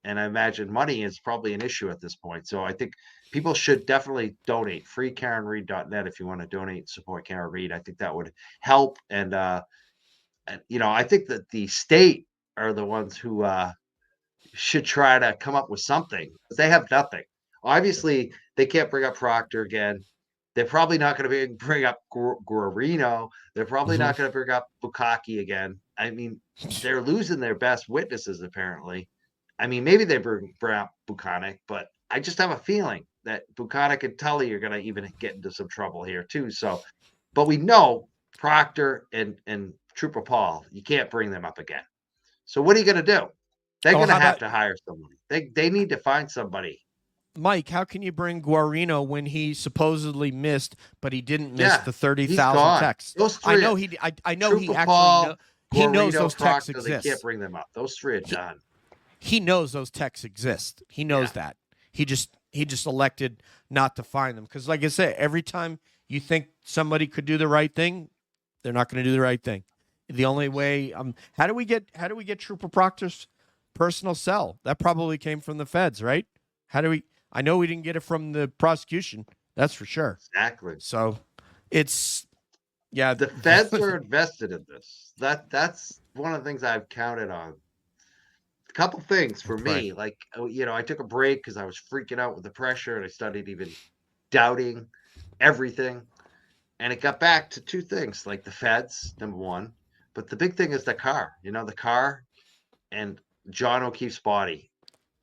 And I imagine money is probably an issue at this point. So I think people should definitely donate. freekarenread.net if you want to donate and support Karen Read. I think that would help. And I think that the state are the ones who should try to come up with something. They have nothing. Obviously, they can't bring up Proctor again. They're probably not going to bring up Guarino. They're probably not going to bring up Bukaki again. I mean, they're losing their best witnesses, apparently. I mean, maybe they bring up Buchanan, but I just have a feeling that Buchanan and Tully are going to even get into some trouble here, too. So, but we know Proctor and Trooper Paul, you can't bring them up again. So what are you going to do? They're going to have to hire somebody. They need to find somebody. Mike, how can you bring Guarino when he supposedly missed, but he didn't miss the 30,000 texts? I know he. I know he actually. He knows those texts exist. They can't bring them up. Those three are done. He knows those texts exist. He knows that. He just elected not to find them because, like I said, every time you think somebody could do the right thing, they're not going to do the right thing. The only way. How do we get Trooper Proctor's personal cell? That probably came from the feds, right? How do we? I know we didn't get it from the prosecution. That's for sure. Exactly. So it's the feds are invested in this. That's one of the things I've counted on. A couple things for me, like I took a break because I was freaking out with the pressure, and I started even doubting everything. And it got back to two things, like the feds, number one, but the big thing is the car. The car and John O'Keefe's body.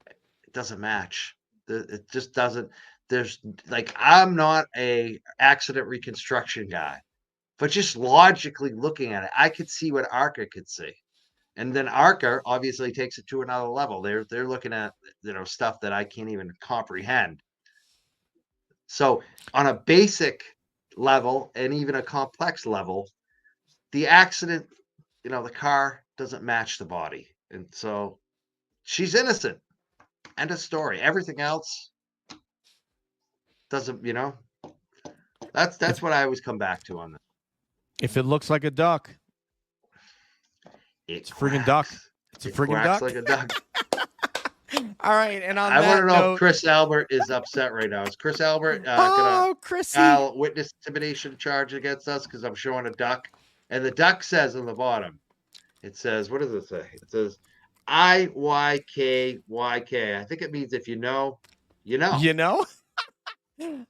It doesn't match. It just doesn't. I'm not a accident reconstruction guy, but just logically looking at it, I could see what ARCA could see. And then ARCA obviously takes it to another level. They're looking at stuff that I can't even comprehend. So on a basic level and even a complex level, the accident, the car doesn't match the body. And so she's innocent. End of story. Everything else doesn't, that's what I always come back to on that. If it looks like a duck, it's a friggin' duck. It's a friggin' duck. Like a duck. All right, and on I that want to know note, if Chris Albert is upset right now. Is Chris Albert oh, gonna file witness intimidation charge against us because I'm showing a duck? And the duck says on the bottom, it says, what does it say? It says IYKYK. I think it means if you know, you know. You know?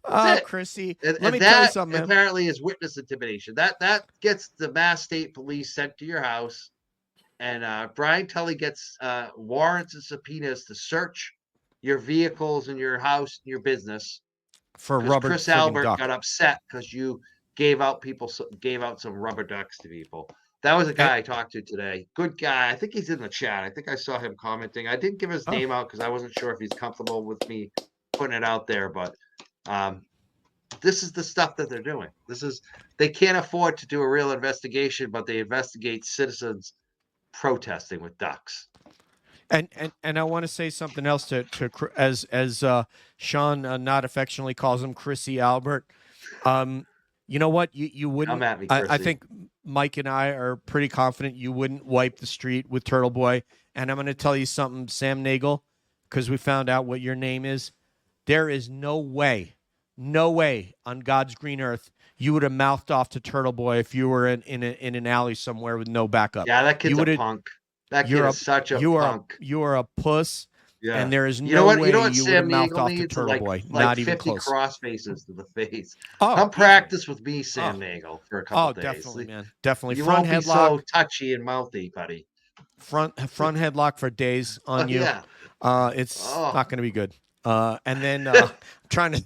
Oh, Chrissy. Let me tell you something, man. Apparently is witness intimidation. That gets the Mass State Police sent to your house. And Brian Tully gets warrants and subpoenas to search your vehicles and your house and your business. For rubber Chris Albert duck. got upset because you gave out some rubber ducks to people. That was a guy I talked to today. Good guy. I think he's in the chat. I think I saw him commenting. I didn't give his name out because I wasn't sure if he's comfortable with me putting it out there. But this is the stuff that they're doing. They can't afford to do a real investigation, but they investigate citizens protesting with ducks. And I want to say something else to as Sean not affectionately calls him, Chrissy Albert. You know what? You wouldn't. Come at me, I think Mike and I are pretty confident you wouldn't wipe the street with Turtle Boy. And I'm going to tell you something, Sam Nagel, because we found out what your name is. There is no way on God's green earth you would have mouthed off to Turtle Boy if you were in an alley somewhere with no backup. Yeah, that kid's You a punk. That kid is such a punk. You are a puss. Yeah. And there is You know no what? way You know what you would Sam have mouthed Nagel off to needs? Turtle Like, Boy. like Not even 50 close. cross faces to the face. Oh, Come practice with me, Sam Nagel, for a couple days. Definitely, man. Definitely. You Front won't be headlock. so touchy and mouthy, buddy. Front headlock for days on you. Yeah. It's not going to be good. And then I'm trying to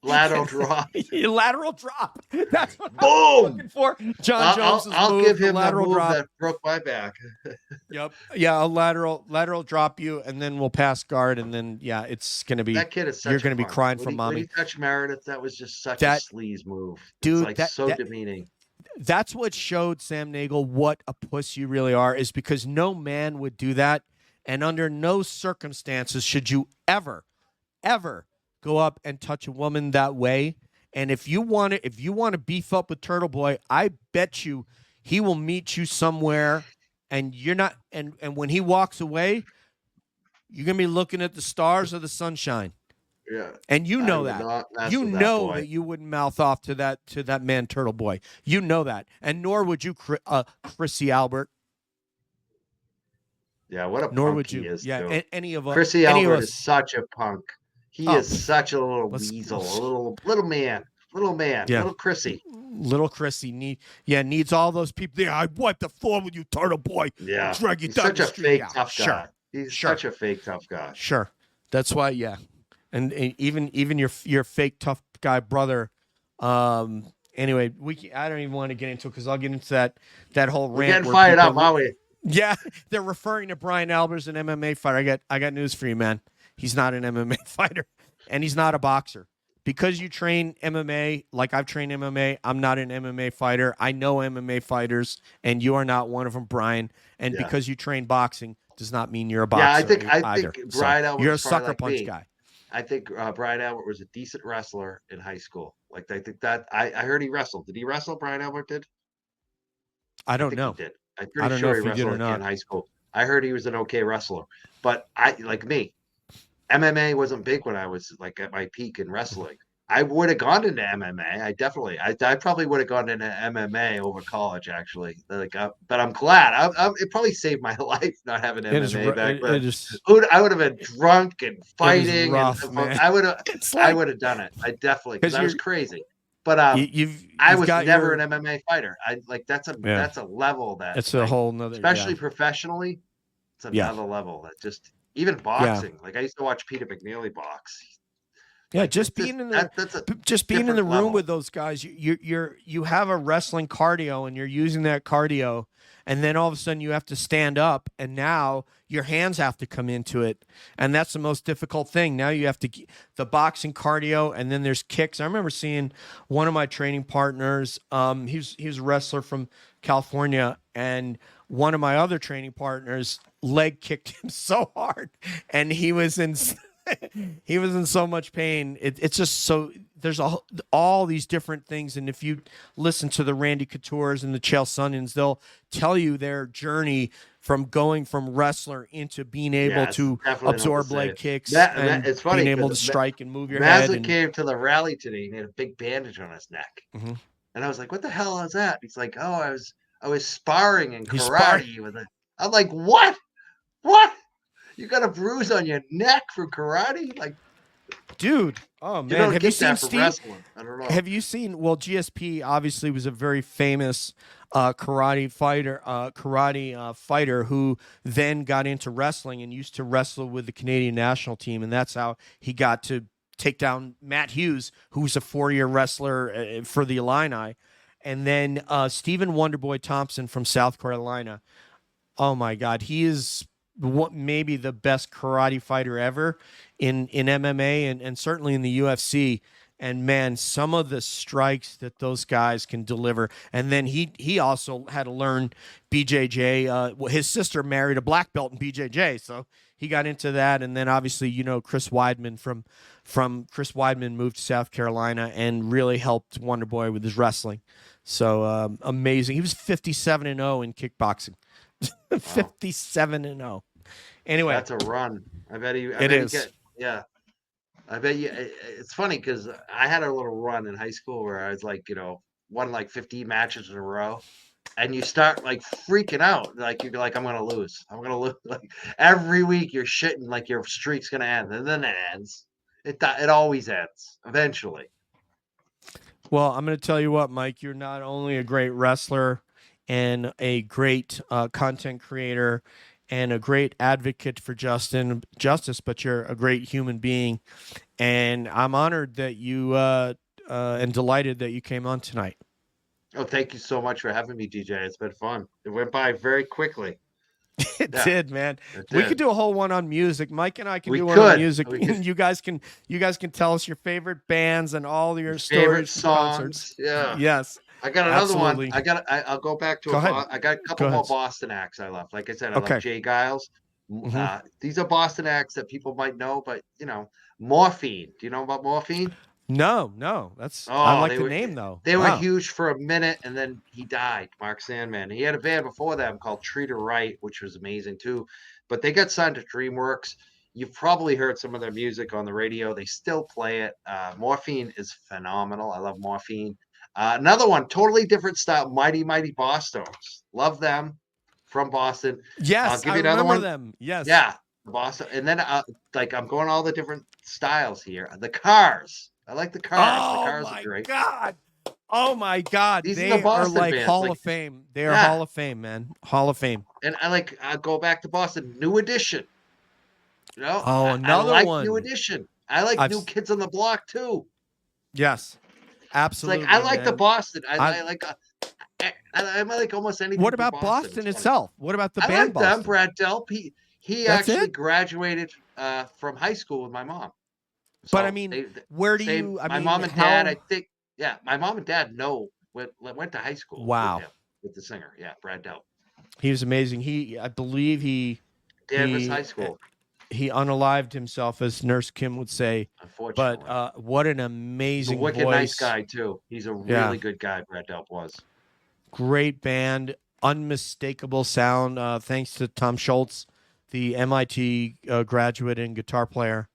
lateral drop. Lateral drop. That's what Boom! I'm looking for. John Jones' I'll move, give him the that lateral move drop. that broke my back. Yep. Yeah, I'll lateral drop you, and then we'll pass guard, and then it's gonna be that kid is such you're gonna be punk. crying when for mommy. When he touched Meredith, that was just such a sleaze move. Dude, it's like so demeaning. That's what showed Sam Nagel what a puss you really are, is because no man would do that, and under no circumstances should you ever go up and touch a woman that way. And if you want to beef up with Turtle Boy, I bet you he will meet you somewhere, and you're not. And when he walks away, you're gonna be looking at the stars or the sunshine. Yeah. And you know that. You know that you wouldn't mouth off to that man, Turtle Boy. You know that, and nor would you, Chrissy Albert. Yeah, what a nor punk would you. he is. Yeah, too. any of us. Chrissy Albert is such a punk. He is such a little let's- weasel, a little man, Yeah. little Chrissy. Little Chrissy needs all those people. Yeah, I wiped the floor with you, Turtle Boy. Yeah, I'll drag you he's down such the a street. fake Yeah, tough sure. guy. He's Sure. such a fake tough guy. Sure, that's why. Yeah, and even your fake tough guy brother. Anyway, I don't even want to get into it because I'll get into that whole rant. We're getting where fired people- up, aren't we? Yeah, they're referring to Brian Albers, an MMA fighter. I got news for you, man. He's not an MMA fighter, and he's not a boxer. Because you train MMA, like I've trained MMA, I'm not an MMA fighter. I know MMA fighters, and you are not one of them, Brian. And because you train boxing does not mean you're a boxer. Yeah, I either. think Brian Albert. You're a was probably sucker like punch me. guy. I think Brian Albert was a decent wrestler in high school. Like I think that I heard he wrestled. Did he wrestle? Brian Albert did. I don't know. He did. I'm I pretty don't sure know he if he did or wrestled not. in high school. I heard he was an okay wrestler, but like me, MMA wasn't big when I was like at my peak in wrestling. I would have gone into MMA. I probably would have gone into MMA over college, actually. Like, but I'm glad. It probably saved my life not having MMA back then. I would have been drunk and fighting. Rough, man. I would have done it. I definitely, because I was crazy. But I was never an MMA fighter. That's a level that it's a whole nother, especially professionally. It's another level that just even boxing. Like I used to watch Peter McNeely box. Yeah, Like, just being in the room level. with those guys, you have a wrestling cardio, and you're using that cardio, and then all of a sudden you have to stand up, and now your hands have to come into it, and that's the most difficult thing. Now you have to the boxing cardio, and then there's kicks. I remember seeing one of my training partners. He was a wrestler from California, and one of my other training partners leg kicked him so hard, and he was in so much pain. It's just so there's all these different things, and if you listen to the Randy Coutures and the Chael Sonnens, they'll tell you their journey from going from wrestler into being able to absorb leg kicks and it's funny, being able to strike and move your head. Mazza came to the rally today and he had a big bandage on his neck, and I was like, "What the hell is that?" He's like, "Oh, I was sparring in karate with it." I'm like, "What? What? You got a bruise on your neck from karate?" Like, dude, oh man, have you seen Steve? Wrestling. I don't know. Have you seen? Well, GSP obviously was a very famous karate fighter who then got into wrestling and used to wrestle with the Canadian national team, and that's how he got to take down Matt Hughes, who was a 4-year wrestler for the Illini, and then Stephen Wonderboy Thompson from South Carolina. Oh my God, he is maybe the best karate fighter ever in MMA and certainly in the UFC. And man, some of the strikes that those guys can deliver. And then he also had to learn BJJ. His sister married a black belt in BJJ, so he got into that. And then obviously, Chris Weidman from Chris Weidman moved to South Carolina and really helped Wonderboy with his wrestling. So amazing. He was 57-0 in kickboxing. 57-0. Anyway, that's a run. I bet he. It is. Yeah. I bet you. It's funny because I had a little run in high school where I was like, won like 15 matches in a row, and you start like freaking out, like you're like, I'm gonna lose, I'm gonna lose. Like every week you're shitting like your streak's gonna end, and then it ends. It always ends eventually. Well, I'm going to tell you what, Mike. You're not only a great wrestler and a great content creator and a great advocate for justice, but you're a great human being. And I'm honored that you and delighted that you came on tonight. Oh, thank you so much for having me, DJ. It's been fun. It went by very quickly. It Yeah, did, man. it We could did. do a whole one on music. Mike and I can We do one on could. music, We could. and you guys can tell us your favorite bands and all your Favorite stories from concerts. songs. Yeah. Yes, I got another one. absolutely. I'll go back to Go ahead. I got a couple Go more ahead. Boston acts I love. Like I said, I love Okay. Jay Giles. Hmm. These are Boston acts that people might know, but Morphine. Do you know about Morphine? No. I Oh, like the name though. they were Wow. huge for a minute, and then he died. Mark Sandman. He had a band before them called Treat Her Right, which was amazing too. But they got signed to DreamWorks. You've probably heard some of their music on the radio. They still play it. Morphine is phenomenal. I love Morphine. Another one, totally different style. Mighty Mighty Boss Stones. Love them from Boston. I'll Yes, give I you another remember one. them. Yes. Yeah, Boston. And then like I'm going all the different styles here. The Cars. I like the Cars. The Oh Cars are my great. God. Oh my God. These are the They are Boston like bands. Hall Like, of Fame. They are yeah. Hall of Fame, man. Hall of Fame. And I go back to Boston. New Edition. Oh, I another like New one. Edition. I like I've New Kids on the Block too. yes, It's like I absolutely, like the man. Boston. I I like I like almost anything What from about Boston. Boston It's funny. itself? What about the I band like them. Boston? Brad Delp. He That's actually it? graduated from high school with my mom. But I So mean, they where do same. you I My mean, mom and dad. I how think. Yeah, my mom and dad went to high school with wow. him with the singer. Yeah, Brad Delp. He was amazing. I believe Danvers he High School. he unalived himself, as Nurse Kim would say. But Unfortunately. what an He's a amazing wicked nice voice. guy too. He's a Yeah, really good guy. Brad Delp was. great band, unmistakable sound. Thanks to Tom Schultz, the MIT graduate and guitar player.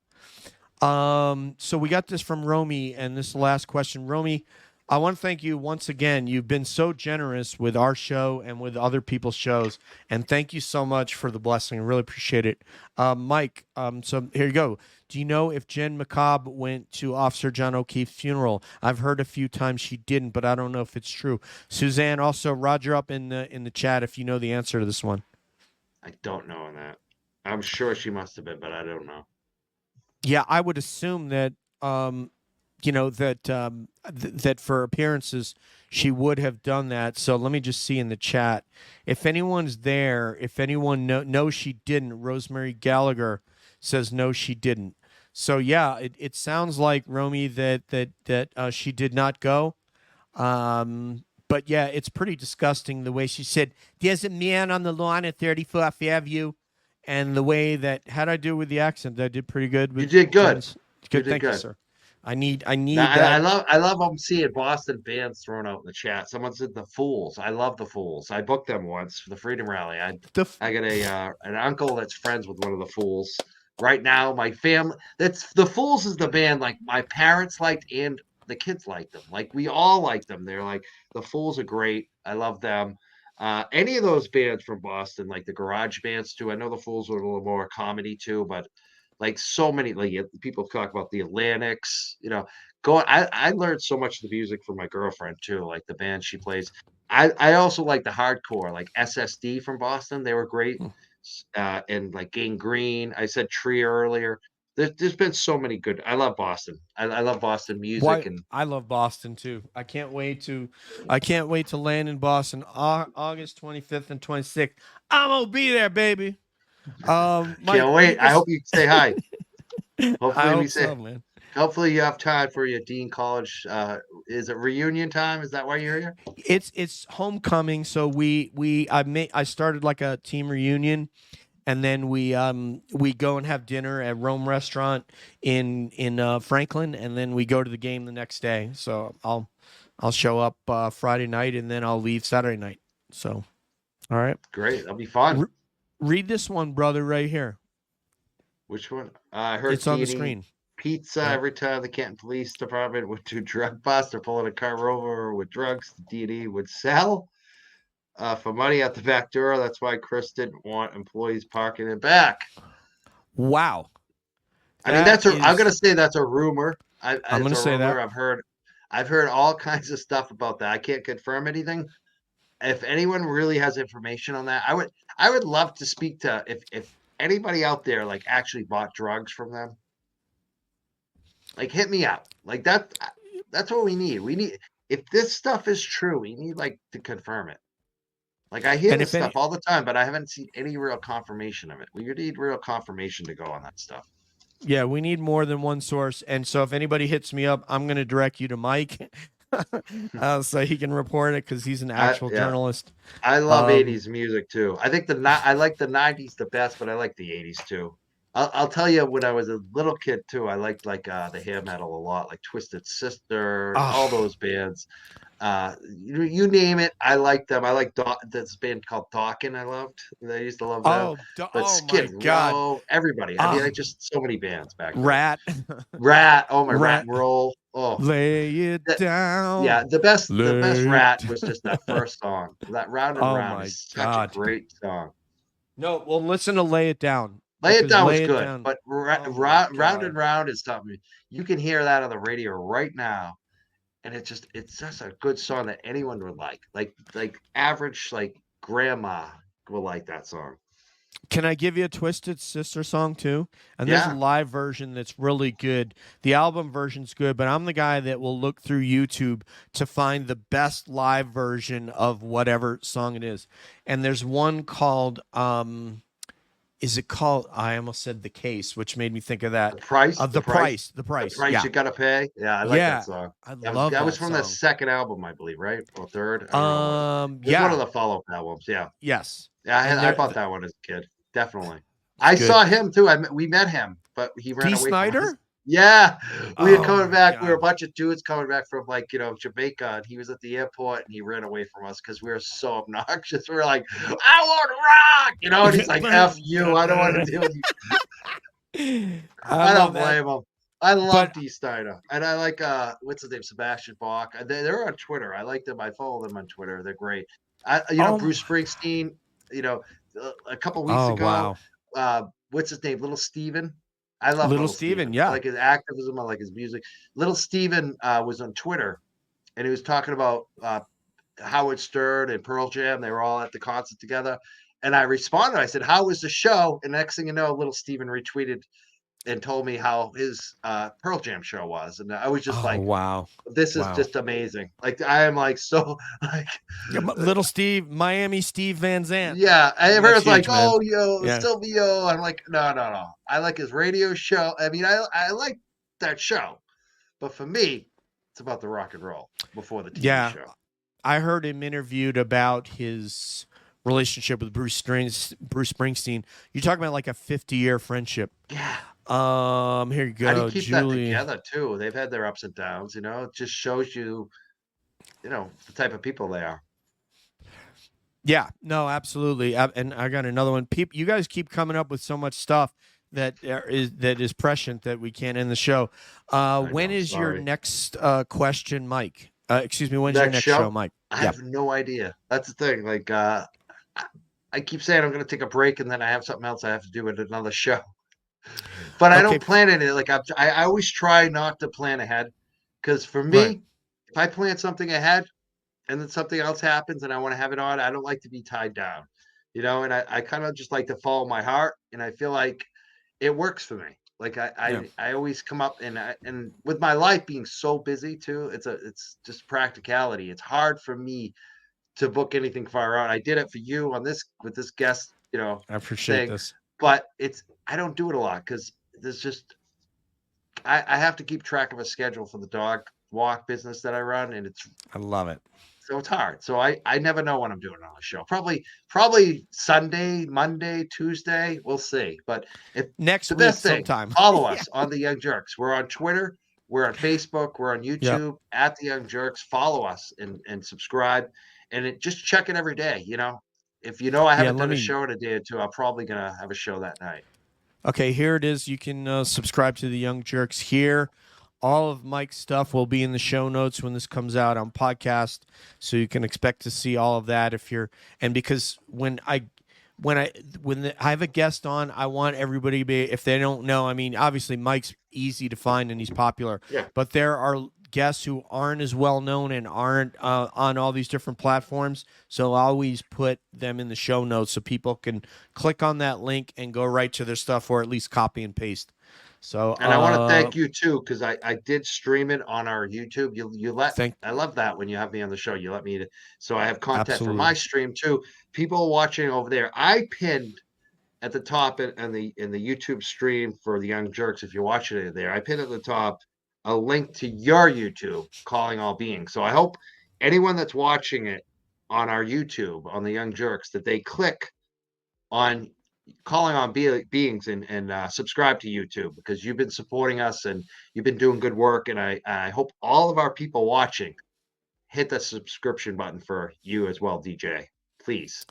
So we got this from Romy, and this is the last question. Romy, I want to thank you once again. You've been so generous with our show and with other people's shows, and thank you so much for the blessing. I really appreciate it. Mike, so here you go. Do you know if Jen McCobb went to Officer John O'Keefe's funeral? I've heard a few times she didn't, but I don't know if it's true. Suzanne, also Roger up in the chat if you know the answer to this one. I don't know on that. I'm sure she must have been, but I don't know. Yeah, I would assume that that for appearances she would have done that. So let me just see in the chat if anyone's there. If anyone knows she didn't. Rosemary Gallagher says no, she didn't. So yeah, it sounds like Romy that she did not go. But yeah, it's pretty disgusting the way she said, "There's a man on the lawn at 34th Avenue," and the way that how'd I do with the accent? I did pretty good. You did good. Jen's- You Good, did thank you, good. sir. I need Now, that. I love them seeing Boston bands thrown out in the chat. Someone said the Fools. I love the Fools. I booked them once for the Freedom Rally. The I got an uncle that's friends with one of the Fools. Right now, my family. That's the Fools is the band like my parents liked and the kids liked them. Like we all like them. They're like the Fools are great. I love them. Any of those bands from Boston, like the garage bands too. I know the Fools were a little more comedy too, but like so many like people talk about the Atlantics. I learned so much of the music from my girlfriend too, like the band she plays. I also like the hardcore, like SSD from Boston. They were great. And like Gang Green. I said Tree earlier. There's been so many good. I love Boston. I love Boston music, Why and I love Boston too. I can't wait to land in Boston August 25th and 26th. I'm gonna be there, baby. Mike, can't wait. read I this. hope you say hi. I Hopefully we hope say. so, man. Hopefully you have time for your Dean College. Is it reunion time? Is that why you're here? It's homecoming, so I started like a team reunion, and then we go and have dinner at Rome Restaurant in Franklin, and then we go to the game the next day. So I'll show up Friday night, and then I'll leave Saturday night. So, all right. Great. That'll be fun. Read this one, brother, right here. Which one? I heard It's on the Keeney. screen. pizza every time the Canton Police Department would do drug bust or pulling a car over with drugs. The D&E would sell for money at the back door. That's why Chris didn't want employees parking it back. Wow. I mean, I'm gonna say that's a rumor. I'm gonna say that. I've heard all kinds of stuff about that. I can't confirm anything. If anyone really has information on that, I would love to speak to if anybody out there like actually bought drugs from them. Like, hit me up. Like that's what we need. We need, if this stuff is true, we need like to confirm it. Like, I hear this stuff all the time, but I haven't seen any real confirmation of it. We need real confirmation to go on that stuff. Yeah, we need more than one source. And so if anybody hits me up, I'm going to direct you to Mike so he can report it because he's an actual journalist. I love 80s music too. I think I like the 90s the best, but I like the 80s too. I'll tell you, when I was a little kid too, I liked like the hair metal a lot, like Twisted Sister, all those bands. You name it, I like them. I like this band called Dawkins. I loved. I used to love them. But Skid Row, everybody. I mean, just so many bands back then. Rat. Oh my, Rat and Roll. Oh, lay it down. Yeah, the best Rat was just that first song. That Round and Round is such a great song. No, well, listen to Lay It Down. Lay It Down was good, but Round and Round is something you can hear that on the radio right now. And it's just a good song that anyone would like average, like grandma will like that song. Can I give you a Twisted Sister song too? And there's a live version that's really good. The album version's good, but I'm the guy that will look through YouTube to find the best live version of whatever song it is. And there's one called is it called? I almost said The Case, which made me think of that. The Price. The price. You gotta pay. Yeah, I like that song. I love that. That was from the second album, I believe, right? Or third. It's one of the follow-up albums. Yeah. Yes. Yeah, I bought that one as a kid. Definitely. I saw him too. We met him, but he ran away. Snyder? From us. Yeah, we were coming back. God. We were a bunch of dudes coming back from Jamaica, and he was at the airport, and he ran away from us because we were so obnoxious. We were like, "I want to rock," and he's like, "F you, I don't want to deal with you." I don't blame him. I love D. Snyder, and I like what's his name, Sebastian Bach. They're on Twitter. I like them. I follow them on Twitter. They're great. Bruce Springsteen. A couple weeks ago. Wow. What's his name? Little Steven. I love Little Steven. Yeah, I like his activism. I like his music. Little Steven was on Twitter, and he was talking about Howard Stern and Pearl Jam. They were all at the concert together, and I responded. I said, "How was the show?" And next thing you know, Little Steven retweeted and told me how his Pearl Jam show was, and I was just like, "Wow, this is just amazing!" Like, I am like so like Little Steve, Miami Steve Van Zandt. Yeah, everyone's like, man. "Oh, still be yo." I'm like, no. I like his radio show. I mean, I like that show, but for me, it's about the rock and roll before the TV show. I heard him interviewed about his relationship with Bruce Springsteen. You're talking about like a 50-year friendship. Yeah. Here you go. How do you keep that together too? They've had their ups and downs, It just shows you, the type of people they are. Yeah, no, absolutely. And I got another one. You guys keep coming up with so much stuff that is prescient that we can't end the show. When is your next question, Mike? Excuse me, when's your next show, Mike? I have no idea. That's the thing. Like, I keep saying I'm going to take a break, and then I have something else I have to do at another show. But I don't plan it. Like, I always try not to plan ahead, because for me, if I plan something ahead and then something else happens and I want to have it on, I don't like to be tied down, and I kind of just like to follow my heart, and I feel like it works for me. Like I always come up and with my life being so busy too, it's just practicality. It's hard for me to book anything far out. I did it for you with this guest, I appreciate this. But I don't do it a lot because there's just I have to keep track of a schedule for the dog walk business that I run, and I love it. So it's hard. So I never know when I'm doing it on the show. Probably Sunday, Monday, Tuesday. We'll see. But next week sometime. Follow us on the Young Jurks. We're on Twitter. We're on Facebook. We're on YouTube at the Young Jurks. Follow us and subscribe. And just check it every day. If I haven't done a show in a day or two, I'm probably gonna have a show that night. Okay, here it is. You can subscribe to the Young Jurks here. All of Mike's stuff will be in the show notes when this comes out on podcast, so you can expect to see all of that. Because when I have a guest on, I want everybody to be, if they don't know, I mean, obviously Mike's easy to find and he's popular, Yeah. but there are guests who aren't as well known and aren't on all these different platforms. So I'll always put them in the show notes so people can click on that link and go right to their stuff, or at least copy and paste. So And I want to thank you too, because I did stream it on our YouTube. I love that when you have me on the show. You let me so I have content for my Absolutely. stream too. People watching over there. I pinned at the top in the YouTube stream for the Young Jerks. If you're watching it there, I pinned at the top a link to your YouTube, Calling All Beings. So I hope anyone that's watching it on our YouTube on the Young Jerks that they click on Calling on beings and subscribe to YouTube, because you've been supporting us and you've been doing good work. And I hope all of our people watching hit the subscription button for you as well, DJ. Please.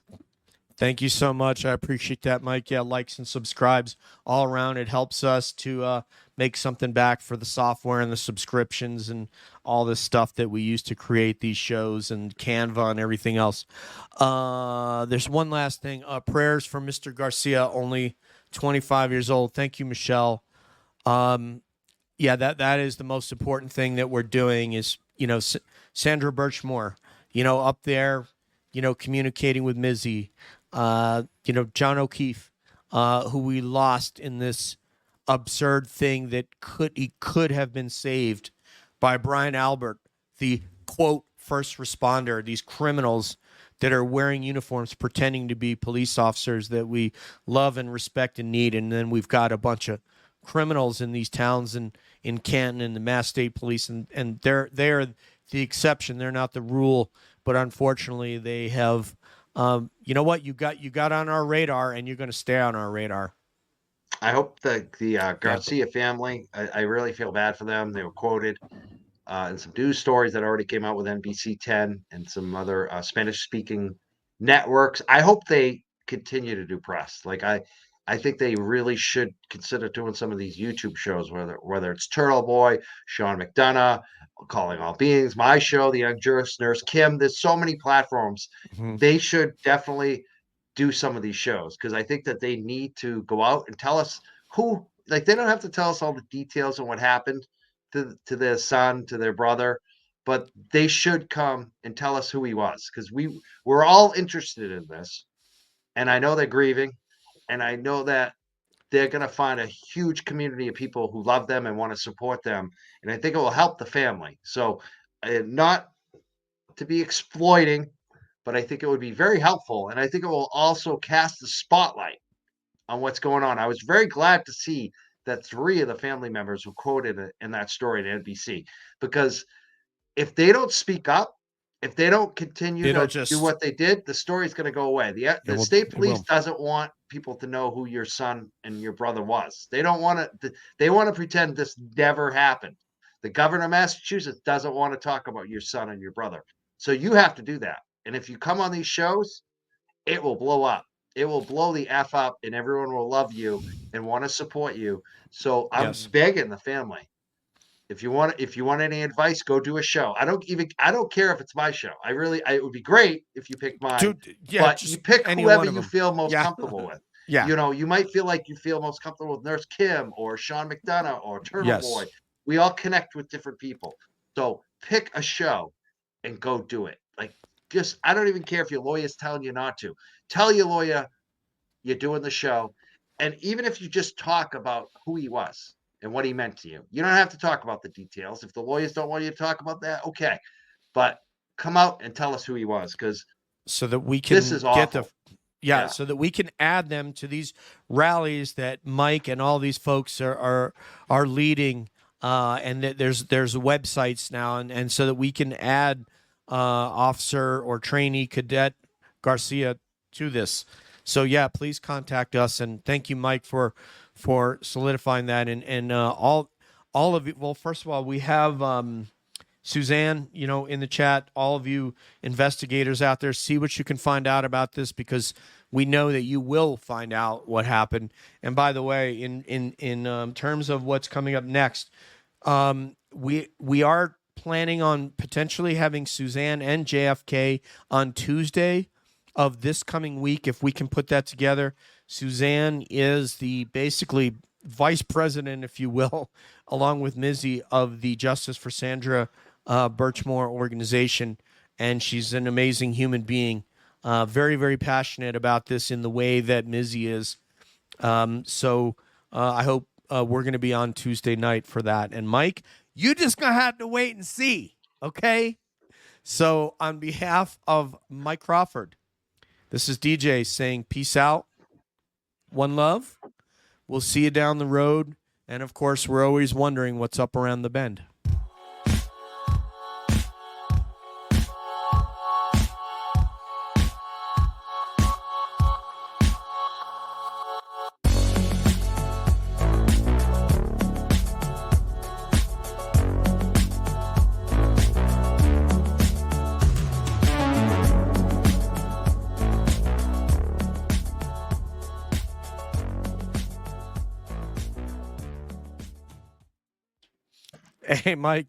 Thank you so much. I appreciate that, Mike. Yeah, likes and subscribes all around. It helps us to make something back for the software and the subscriptions and all this stuff that we use to create these shows and Canva and everything else. There's one last thing. Prayers for Mr. Garcia, only 25 years old. Thank you, Michelle. Yeah, that is the most important thing that we're doing is, Sandra Birchmore, up there, communicating with Mizzy. John O'Keefe, who we lost in this absurd thing that he could have been saved by Brian Albert, the quote first responder, these criminals that are wearing uniforms pretending to be police officers that we love and respect and need. And then we've got a bunch of criminals in these towns and in Canton and the Mass State Police, and they're the exception. They're not the rule, but unfortunately they have you know what? You got on our radar, and you're going to stay on our radar. I hope the Garcia family, I really feel bad for them. They were quoted in some news stories that already came out with NBC 10 and some other Spanish-speaking networks. I hope they continue to do press. I think they really should consider doing some of these YouTube shows, whether it's Turtle Boy, Sean McDonough, Calling All Beings, my show, The Young Jurist, Nurse Kim. There's so many platforms. Mm-hmm. They should definitely do some of these shows, because I think that they need to go out and tell us who. Like, they don't have to tell us all the details on what happened to their son, to their brother, but they should come and tell us who he was, because we're all interested in this, and I know they're grieving, and I know that they're going to find a huge community of people who love them and want to support them. And I think it will help the family. So, not to be exploiting, but I think it would be very helpful. And I think it will also cast the spotlight on what's going on. I was very glad to see that 3 of the family members were quoted in that story at NBC, because if they don't speak up, if they don't continue to do what they did, the story's going to go away. The state police doesn't want people to know who your son and your brother was. They don't want to. They want to pretend this never happened. The governor of Massachusetts doesn't want to talk about your son and your brother. So you have to do that. And if you come on these shows, it will blow up. It will blow the F up, and everyone will love you and want to support you. So I'm begging the family. If you want any advice, go do a show. I don't care if it's my show. It would be great if you pick mine. But you pick whoever you feel most comfortable with. Yeah. You might feel like you feel most comfortable with Nurse Kim or Sean McDonough or Turtle Boy. We all connect with different people. So pick a show and go do it. I don't even care if your lawyer's telling you not to. Tell your lawyer you're doing the show. And even if you just talk about who he was and what he meant to you, you don't have to talk about the details. If the lawyers don't want you to talk about that, okay. But come out and tell us who he was, because so that we can this is awful. So that we can add them to these rallies that Mike and all these folks are leading, and that there's websites now, and so that we can add officer or trainee cadet Garcia to this. So yeah, please contact us, and thank you, Mike, for solidifying that, and all of you. Well, first of all, we have Suzanne, in the chat. All of you investigators out there, see what you can find out about this, because we know that you will find out what happened. And by the way, in terms of what's coming up next, we are planning on potentially having Suzanne and JFK on Tuesday of this coming week, if we can put that together. Suzanne is the basically vice president, if you will, along with Mizzy, of the Justice for Sandra Birchmore organization, and she's an amazing human being, very, very passionate about this in the way that Mizzy is. So I hope we're going to be on Tuesday night for that. And Mike, you just going to have to wait and see, okay? So on behalf of Mike Crawford, this is DJ saying peace out, one love. We'll see you down the road. And, of course, we're always wondering what's up around the bend. Hey, Mike,